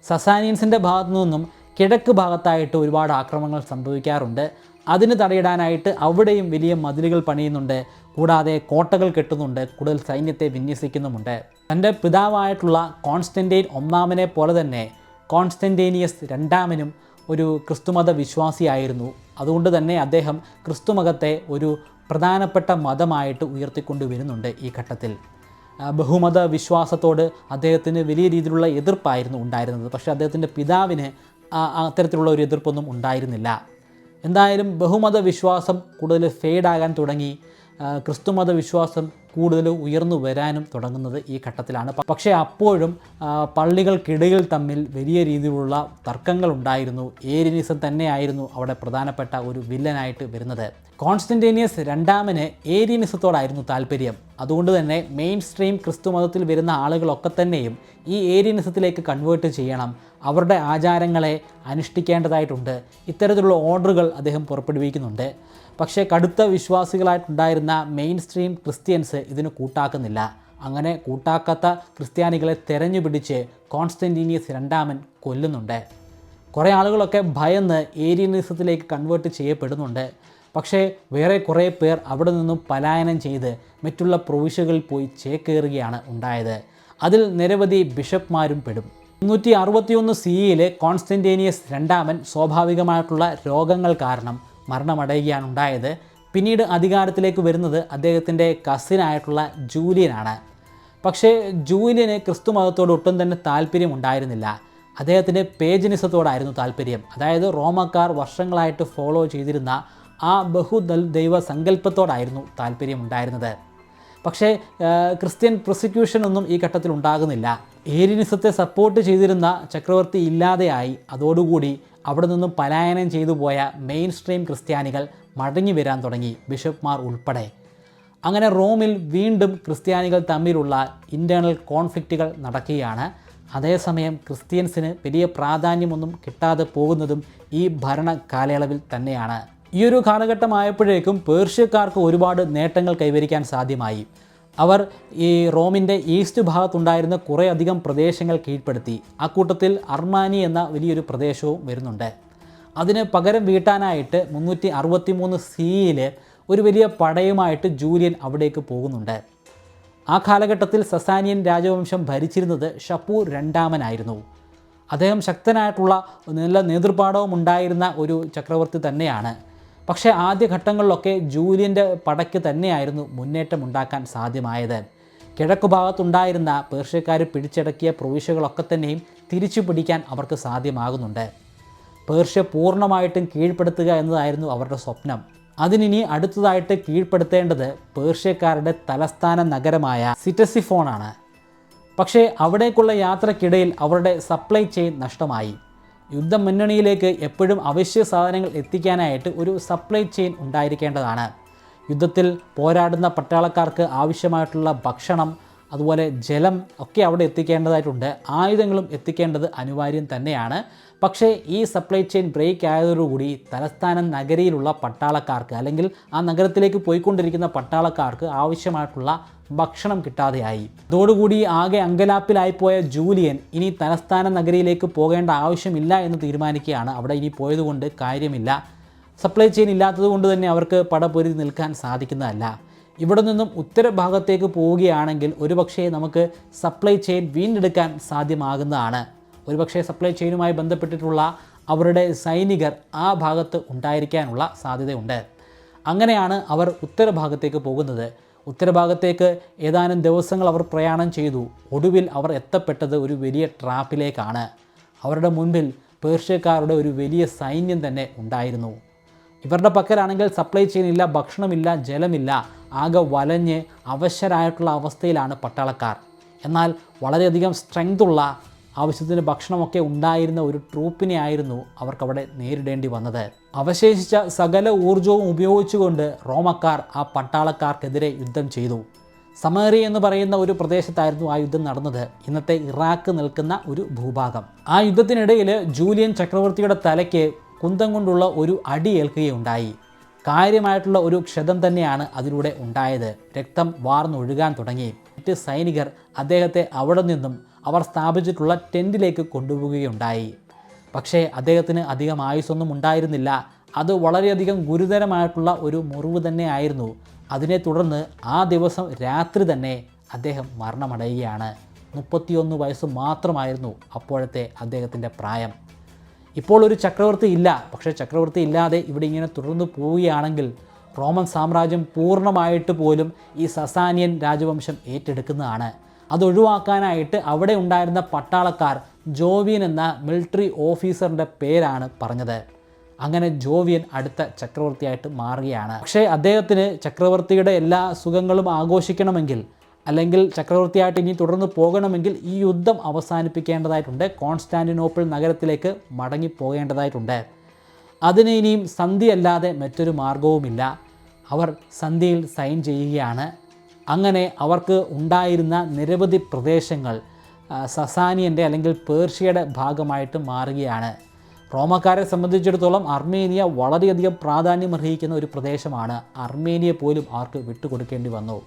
സസാനിയൻസിൻ്റെ ഭാഗത്തു നിന്നും കിഴക്ക് ഭാഗത്തായിട്ട് ഒരുപാട് ആക്രമണങ്ങൾ സംഭവിക്കാറുണ്ട്. അതിന് തടയിടാനായിട്ട് അവിടെയും വലിയ മതിലുകൾ പണിയുന്നുണ്ട്. കൂടാതെ കോട്ടകൾ കെട്ടുന്നുണ്ട്. കൂടുതൽ സൈന്യത്തെ വിന്യസിക്കുന്നുമുണ്ട്. തൻ്റെ പിതാവായിട്ടുള്ള കോൺസ്റ്റന്റൈൻ ഒന്നാമനെ പോലെ തന്നെ കോൺസ്റ്റന്റൈനിയസ് രണ്ടാമനും ഒരു ക്രിസ്തുമത വിശ്വാസിയായിരുന്നു. അതുകൊണ്ട് തന്നെ അദ്ദേഹം ക്രിസ്തുമതത്തെ ഒരു പ്രധാനപ്പെട്ട മതമായിട്ട് ഉയർത്തിക്കൊണ്ടുവരുന്നുണ്ട്. ഈ ഘട്ടത്തിൽ ബഹുമത വിശ്വാസത്തോട് അദ്ദേഹത്തിന് വലിയ രീതിയിലുള്ള എതിർപ്പായിരുന്നു ഉണ്ടായിരുന്നത്. പക്ഷേ അദ്ദേഹത്തിൻ്റെ പിതാവിന് അത്തരത്തിലുള്ള ഒരു എതിർപ്പൊന്നും ഉണ്ടായിരുന്നില്ല. എന്തായാലും ബഹുമത വിശ്വാസം കൂടുതൽ ഫെയ്ഡാകാൻ തുടങ്ങി. ക്രിസ്തുമത വിശ്വാസം കൂടുതൽ ഉയർന്നു വരാനും തുടങ്ങുന്നത് ഈ ഘട്ടത്തിലാണ്. പക്ഷേ അപ്പോഴും പള്ളികൾക്കിടയിൽ തമ്മിൽ വലിയ രീതിയിലുള്ള തർക്കങ്ങൾ ഉണ്ടായിരുന്നു. ഏരിയനിസം തന്നെയായിരുന്നു അവിടെ പ്രധാനപ്പെട്ട ഒരു വില്ലനായിട്ട് വരുന്നത്. കോൺസ്റ്റന്റൈനിയസ് രണ്ടാമന് ഏരിയനിസത്തോടായിരുന്നു താല്പര്യം. അതുകൊണ്ട് തന്നെ മെയിൻ സ്ട്രീം ക്രിസ്തുമതത്തിൽ വരുന്ന ആളുകളൊക്കെ തന്നെയും ഈ ഏരിയനിസത്തിലേക്ക് കൺവേർട്ട് ചെയ്യണം, അവരുടെ ആചാരങ്ങളെ അനുഷ്ഠിക്കേണ്ടതായിട്ടുണ്ട്. ഇത്തരത്തിലുള്ള ഓർഡറുകൾ അദ്ദേഹം പുറപ്പെടുവിക്കുന്നുണ്ട്. പക്ഷേ കടുത്ത വിശ്വാസികളായിട്ടുണ്ടായിരുന്ന മെയിൻ സ്ട്രീം ക്രിസ്ത്യൻസ് ഇതിന് കൂട്ടാക്കുന്നില്ല. അങ്ങനെ കൂട്ടാക്കാത്ത ക്രിസ്ത്യാനികളെ തെരഞ്ഞു പിടിച്ച് കോൺസ്റ്റന്റീനിയസ് രണ്ടാമൻ കൊല്ലുന്നുണ്ട്. കുറേ ആളുകളൊക്കെ ഭയന്ന് ഏരിയനിസത്തിലേക്ക് കൺവേർട്ട് ചെയ്യപ്പെടുന്നുണ്ട്. പക്ഷേ വേറെ കുറേ പേർ അവിടെ നിന്നും പലായനം ചെയ്ത് മറ്റുള്ള പ്രൊവിൻസുകളിൽ പോയി ചേക്കേറുകയാണ് ഉണ്ടായത്. അതിൽ നിരവധി ബിഷപ്പ്മാരും പെടും. 361 CE കോൺസ്റ്റന്റൈനിയസ് രണ്ടാമൻ സ്വാഭാവികമായിട്ടുള്ള രോഗങ്ങൾ കാരണം മരണമടയുകയാണ് ഉണ്ടായത്. പിന്നീട് അധികാരത്തിലേക്ക് വരുന്നത് അദ്ദേഹത്തിൻ്റെ കസിനായിട്ടുള്ള ജൂലിയനാണ്. പക്ഷേ ജൂലിയന് ക്രിസ്തു മതത്തോട് ഒട്ടും തന്നെ താല്പര്യം ഉണ്ടായിരുന്നില്ല. അദ്ദേഹത്തിന് പേജനിസത്തോടായിരുന്നു താല്പര്യം. അതായത് റോമക്കാർ വർഷങ്ങളായിട്ട് ഫോളോ ചെയ്തിരുന്ന ആ ബഹുദൈവ സങ്കല്പത്തോടായിരുന്നു താല്പര്യമുണ്ടായിരുന്നത്. പക്ഷേ ക്രിസ്ത്യൻ പ്രോസിക്യൂഷൻ ഒന്നും ഈ ഘട്ടത്തിൽ ഉണ്ടാകുന്നില്ല. ഏരിയനിസത്തെ സപ്പോർട്ട് ചെയ്തിരുന്ന ചക്രവർത്തി ഇല്ലാതെയായി. അതോടുകൂടി അവിടെ നിന്നും പലായനം ചെയ്തു പോയ മെയിൻ സ്ട്രീം ക്രിസ്ത്യാനികൾ മടങ്ങി വരാൻ തുടങ്ങി, ബിഷപ്പ്മാർ ഉൾപ്പെടെ. അങ്ങനെ റോമിൽ വീണ്ടും ക്രിസ്ത്യാനികൾ തമ്മിലുള്ള ഇൻറ്റേർണൽ കോൺഫ്ലിക്റ്റുകൾ നടക്കുകയാണ്. അതേസമയം ക്രിസ്ത്യൻസിന് വലിയ പ്രാധാന്യമൊന്നും കിട്ടാതെ പോകുന്നതും ഈ ഭരണ കാലയളവിൽ തന്നെയാണ്. ഈ ഒരു കാലഘട്ടമായപ്പോഴേക്കും പേർഷ്യക്കാർക്ക് ഒരുപാട് നേട്ടങ്ങൾ കൈവരിക്കാൻ സാധ്യമായി. അവർ ഈ റോമിൻ്റെ ഈസ്റ്റ് ഭാഗത്തുണ്ടായിരുന്ന കുറേ അധികം പ്രദേശങ്ങൾ കീഴ്പ്പെടുത്തി. അക്കൂട്ടത്തിൽ അർമാനി എന്ന വലിയൊരു പ്രദേശവും വരുന്നുണ്ട്. അതിന് പകരം വീട്ടാനായിട്ട് 363 CE ഒരു വലിയ പടയുമായിട്ട് ജൂലിയൻ അവിടേക്ക് പോകുന്നുണ്ട്. ആ കാലഘട്ടത്തിൽ സസാനിയൻ രാജവംശം ഭരിച്ചിരുന്നത് ഷപ്പൂർ രണ്ടാമനായിരുന്നു. അദ്ദേഹം ശക്തനായിട്ടുള്ള നല്ല നേതൃപാടവും ഉണ്ടായിരുന്ന ഒരു ചക്രവർത്തി തന്നെയാണ്. പക്ഷേ ആദ്യഘട്ടങ്ങളിലൊക്കെ ജൂലിയൻ്റെ പടയ്ക്ക് തന്നെയായിരുന്നു മുന്നേറ്റം ഉണ്ടാക്കാൻ സാധ്യമായത്. കിഴക്കു ഭാഗത്തുണ്ടായിരുന്ന പേർഷ്യക്കാർ പിടിച്ചടക്കിയ പ്രവിശ്യകളൊക്കെ തന്നെയും തിരിച്ചു പിടിക്കാൻ അവർക്ക് സാധ്യമാകുന്നുണ്ട്. പേർഷ്യ പൂർണ്ണമായിട്ടും കീഴ്പ്പെടുത്തുക എന്നതായിരുന്നു അവരുടെ സ്വപ്നം. അതിനി അടുത്തതായിട്ട് കീഴ്പ്പെടുത്തേണ്ടത് പേർഷ്യക്കാരുടെ തലസ്ഥാന നഗരമായ സിറ്റസിഫോണാണ്. പക്ഷേ അവിടേക്കുള്ള യാത്രക്കിടയിൽ അവരുടെ സപ്ലൈ ചെയിൻ നഷ്ടമായി. യുദ്ധമുന്നണിയിലേക്ക് എപ്പോഴും അവശ്യ സാധനങ്ങൾ എത്തിക്കാനായിട്ട് ഒരു സപ്ലൈ ചെയിൻ ഉണ്ടായിരിക്കേണ്ടതാണ്. യുദ്ധത്തിൽ പോരാടുന്ന പട്ടാളക്കാർക്ക് ആവശ്യമായിട്ടുള്ള ഭക്ഷണം, അതുപോലെ ജലം ഒക്കെ അവിടെ എത്തിക്കേണ്ടതായിട്ടുണ്ട്. ആയുധങ്ങളും എത്തിക്കേണ്ടത് അനിവാര്യം തന്നെയാണ്. പക്ഷേ ഈ സപ്ലൈ ചെയിൻ ബ്രേക്ക് ആയതോടുകൂടി തലസ്ഥാന നഗരിയിലുള്ള പട്ടാളക്കാർക്ക്, അല്ലെങ്കിൽ ആ നഗരത്തിലേക്ക് പോയിക്കൊണ്ടിരിക്കുന്ന പട്ടാളക്കാർക്ക് ആവശ്യമായിട്ടുള്ള ഭക്ഷണം കിട്ടാതെയായി. അതോടുകൂടി ആകെ അങ്കലാപ്പിലായിപ്പോയ ജൂലിയൻ ഇനി തലസ്ഥാന നഗരിയിലേക്ക് പോകേണ്ട ആവശ്യമില്ല എന്ന് തീരുമാനിക്കുകയാണ്. അവിടെ ഇനി പോയതുകൊണ്ട് കാര്യമില്ല. സപ്ലൈ ചെയിൻ ഇല്ലാത്തത് കൊണ്ട് തന്നെ അവർക്ക് പടപൊരുതി നിൽക്കാൻ സാധിക്കുന്നതല്ല. ഇവിടെ നിന്നും ഉത്തരഭാഗത്തേക്ക് പോവുകയാണെങ്കിൽ ഒരുപക്ഷെ നമുക്ക് സപ്ലൈ ചെയിൻ വീണ്ടെടുക്കാൻ സാധ്യമാകുന്നതാണ്. ഒരുപക്ഷെ സപ്ലൈ ചെയിനുമായി ബന്ധപ്പെട്ടിട്ടുള്ള അവരുടെ സൈനികർ ആ ഭാഗത്ത് ഉണ്ടായിരിക്കാനുള്ള സാധ്യതയുണ്ട്. അങ്ങനെയാണ് അവർ ഉത്തരഭാഗത്തേക്ക് പോകുന്നത്. ഉത്തരഭാഗത്തേക്ക് ഏതാനും ദിവസങ്ങൾ അവർ പ്രയാണം ചെയ്തു. ഒടുവിൽ അവർ എത്തപ്പെട്ടത് ഒരു വലിയ ട്രാപ്പിലേക്കാണ്. അവരുടെ മുൻപിൽ പേർഷ്യക്കാരുടെ ഒരു വലിയ സൈന്യം തന്നെ ഉണ്ടായിരുന്നു. ഇവരുടെ പക്കലാണെങ്കിൽ സപ്ലൈ ചെയിൻ ഇല്ല, ഭക്ഷണമില്ല, ജലമില്ല. ആകെ വലഞ്ഞ് അവശരായിട്ടുള്ള അവസ്ഥയിലാണ് പട്ടാളക്കാർ. എന്നാൽ വളരെയധികം സ്ട്രെങ്തുള്ള, ആവശ്യത്തിന് ഭക്ഷണമൊക്കെ ഉണ്ടായിരുന്ന ഒരു ട്രൂപ്പിനെ ആയിരുന്നു അവർക്കവിടെ നേരിടേണ്ടി വന്നത്. അവശേഷിച്ച സകല ഊർജവും ഉപയോഗിച്ചുകൊണ്ട് റോമക്കാർ ആ പട്ടാളക്കാർക്കെതിരെ യുദ്ധം ചെയ്തു. സമേറിയ എന്ന് പറയുന്ന ഒരു പ്രദേശത്തായിരുന്നു ആ യുദ്ധം നടന്നത്. ഇന്നത്തെ ഇറാഖ് നിൽക്കുന്ന ഒരു ഭൂഭാഗം. ആ യുദ്ധത്തിനിടയിൽ ജൂലിയൻ ചക്രവർത്തിയുടെ തലയ്ക്ക് കുന്തം കൊണ്ടുള്ള ഒരു അടി ഏൽക്കുകയുണ്ടായി. കാര്യമായിട്ടുള്ള ഒരു ക്ഷതം തന്നെയാണ് അതിലൂടെ ഉണ്ടായത്. രക്തം വാർന്നൊഴുകാൻ തുടങ്ങി. മറ്റ് സൈനികർ അദ്ദേഹത്തെ അവിടെ നിന്നും അവർ സ്ഥാപിച്ചിട്ടുള്ള ടെൻറ്റിലേക്ക് കൊണ്ടുപോവുകയുണ്ടായി. പക്ഷേ അദ്ദേഹത്തിന് അധികം ആയുസ്സൊന്നും ഉണ്ടായിരുന്നില്ല. അത് വളരെയധികം ഗുരുതരമായിട്ടുള്ള ഒരു മുറിവ് തന്നെ ആയിരുന്നു. അതിനെ തുടർന്ന് ആ ദിവസം രാത്രി തന്നെ അദ്ദേഹം മരണമടയുകയാണ്. 31 വയസ്സ് മാത്രമായിരുന്നു അപ്പോഴത്തെ അദ്ദേഹത്തിൻ്റെ പ്രായം. ഇപ്പോൾ ഒരു ചക്രവർത്തി ഇല്ല. പക്ഷേ ചക്രവർത്തി ഇല്ലാതെ ഇവിടെ ഇങ്ങനെ തുടർന്ന് പോവുകയാണെങ്കിൽ റോമൻ സാമ്രാജ്യം പൂർണ്ണമായിട്ട് പോലും ഈ സസാനിയൻ രാജവംശം ഏറ്റെടുക്കുന്നതാണ്. അതൊഴിവാക്കാനായിട്ട് അവിടെ ഉണ്ടായിരുന്ന പട്ടാളക്കാർ ജോവിയൻ എന്ന മിലിറ്ററി ഓഫീസറിൻ്റെ പേരാണ് പറഞ്ഞത്. അങ്ങനെ ജോവിയൻ അടുത്ത ചക്രവർത്തിയായിട്ട് മാറുകയാണ്. പക്ഷേ അദ്ദേഹത്തിന് ചക്രവർത്തിയുടെ എല്ലാ സുഖങ്ങളും ആഘോഷിക്കണമെങ്കിൽ, അല്ലെങ്കിൽ ചക്രവർത്തിയായിട്ട് ഇനി തുടർന്ന് പോകണമെങ്കിൽ ഈ യുദ്ധം അവസാനിപ്പിക്കേണ്ടതായിട്ടുണ്ട്. കോൺസ്റ്റാന്റിനോപ്പിൾ നഗരത്തിലേക്ക് മടങ്ങി പോകേണ്ടതായിട്ടുണ്ട്. അതിന് ഇനിയും സന്ധിയല്ലാതെ മറ്റൊരു മാർഗവുമില്ല. അവർ സന്ധിയിൽ സൈൻ ചെയ്യുകയാണ്. അങ്ങനെ അവർക്ക് ഉണ്ടായിരുന്ന നിരവധി പ്രദേശങ്ങൾ സസാനിയൻ്റെ അല്ലെങ്കിൽ പേർഷ്യയുടെ ഭാഗമായിട്ട് മാറുകയാണ്. റോമക്കാരെ സംബന്ധിച്ചിടത്തോളം അർമേനിയ വളരെയധികം പ്രാധാന്യം അർഹിക്കുന്ന ഒരു പ്രദേശമാണ്. അർമേനിയ പോലും അവർക്ക് വിട്ടുകൊടുക്കേണ്ടി വന്നു.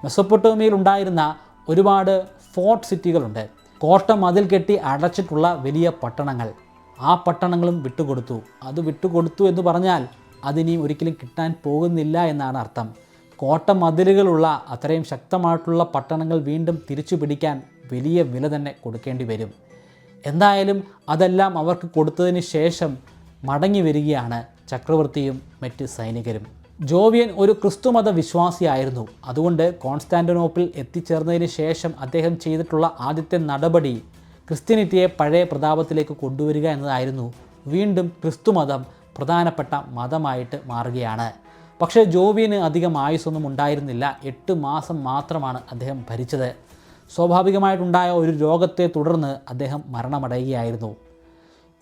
മെസൊപ്പൊട്ടേമിയയിൽ ഉണ്ടായിരുന്ന ഒരുപാട് ഫോർട്ട് സിറ്റികളുണ്ട്. കോട്ട മതിൽ കെട്ടി അടച്ചിട്ടുള്ള വലിയ പട്ടണങ്ങൾ. ആ പട്ടണങ്ങളും വിട്ടുകൊടുത്തു. അത് വിട്ടുകൊടുത്തു എന്ന് പറഞ്ഞാൽ അതിനിയും ഒരിക്കലും കിട്ടാൻ പോകുന്നില്ല എന്നാണ് അർത്ഥം. കോട്ട മതിലുകളുള്ള അത്രയും ശക്തമായിട്ടുള്ള പട്ടണങ്ങൾ വീണ്ടും തിരിച്ചു പിടിക്കാൻ വലിയ വില തന്നെ കൊടുക്കേണ്ടി വരും. എന്തായാലും അതെല്ലാം അവർക്ക് കൊടുത്തതിന് ശേഷം മടങ്ങി വരികയാണ് ചക്രവർത്തിയും മറ്റ് സൈനികരും. ജോവിയൻ ഒരു ക്രിസ്തുമത വിശ്വാസിയായിരുന്നു. അതുകൊണ്ട് കോൺസ്റ്റാന്റിനോപ്പിൾ എത്തിച്ചേർന്നതിന് ശേഷം അദ്ദേഹം ചെയ്തിട്ടുള്ള ആദ്യത്തെ നടപടി ക്രിസ്ത്യാനിറ്റിയെ പഴയ പ്രതാപത്തിലേക്ക് കൊണ്ടുവരിക എന്നതായിരുന്നു. വീണ്ടും ക്രിസ്തുമതം പ്രധാനപ്പെട്ട മതമായിട്ട് മാറുകയാണ്. പക്ഷേ ജോവിയന് അധികം ആയുസ്സൊന്നും ഉണ്ടായിരുന്നില്ല. 8 മാസം മാത്രമാണ് അദ്ദേഹം ഭരിച്ചത്. സ്വാഭാവികമായിട്ടുണ്ടായ ഒരു രോഗത്തെ തുടർന്ന് അദ്ദേഹം മരണമടയുകയായിരുന്നു.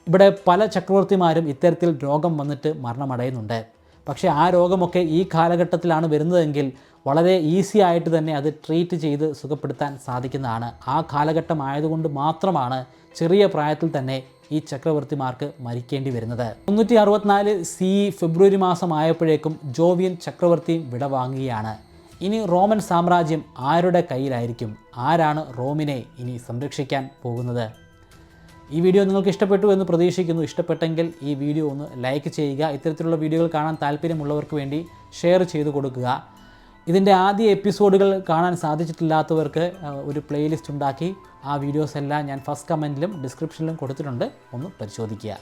ഇവിടെ പല ചക്രവർത്തിമാരും ഇത്തരത്തിൽ രോഗം വന്നിട്ട് മരണമടയുന്നുണ്ട്. പക്ഷേ ആ രോഗമൊക്കെ ഈ കാലഘട്ടത്തിലാണ് വരുന്നതെങ്കിൽ വളരെ ഈസി ആയിട്ട് തന്നെ അത് ട്രീറ്റ് ചെയ്ത് സുഖപ്പെടുത്താൻ സാധിക്കുന്നതാണ്. ആ കാലഘട്ടമായതുകൊണ്ട് മാത്രമാണ് ചെറിയ പ്രായത്തിൽ തന്നെ ഈ ചക്രവർത്തിമാർക്ക് മരിക്കേണ്ടി വരുന്നത്. 364 CE ഫെബ്രുവരി മാസമായപ്പോഴേക്കും ജോവിയൻ ചക്രവർത്തിയും വിടവാങ്ങുകയാണ്. ഇനി റോമൻ സാമ്രാജ്യം ആരുടെ കയ്യിലായിരിക്കും? ആരാണ് റോമിനെ ഇനി സംരക്ഷിക്കാൻ പോകുന്നത്? ഈ വീഡിയോ നിങ്ങൾക്ക് ഇഷ്ടപ്പെട്ടു എന്ന് പ്രതീക്ഷിക്കുന്നു. ഇഷ്ടപ്പെട്ടെങ്കിൽ ഈ വീഡിയോ ഒന്ന് ലൈക്ക് ചെയ്യുക. ഇത്തരത്തിലുള്ള വീഡിയോകൾ കാണാൻ താല്പര്യമുള്ളവർക്ക് വേണ്ടി ഷെയർ ചെയ്ത് കൊടുക്കുക. ഇതിൻ്റെ ആദ്യ എപ്പിസോഡുകൾ കാണാൻ സാധിച്ചിട്ടില്ലാത്തവർക്ക് ഒരു പ്ലേലിസ്റ്റ് ഉണ്ടാക്കി ആ വീഡിയോസ് എല്ലാം ഞാൻ ഫസ്റ്റ് കമൻറ്റിലും ഡിസ്ക്രിപ്ഷനിലും കൊടുത്തിട്ടുണ്ട്. ഒന്ന് പരിശോധിക്കുക.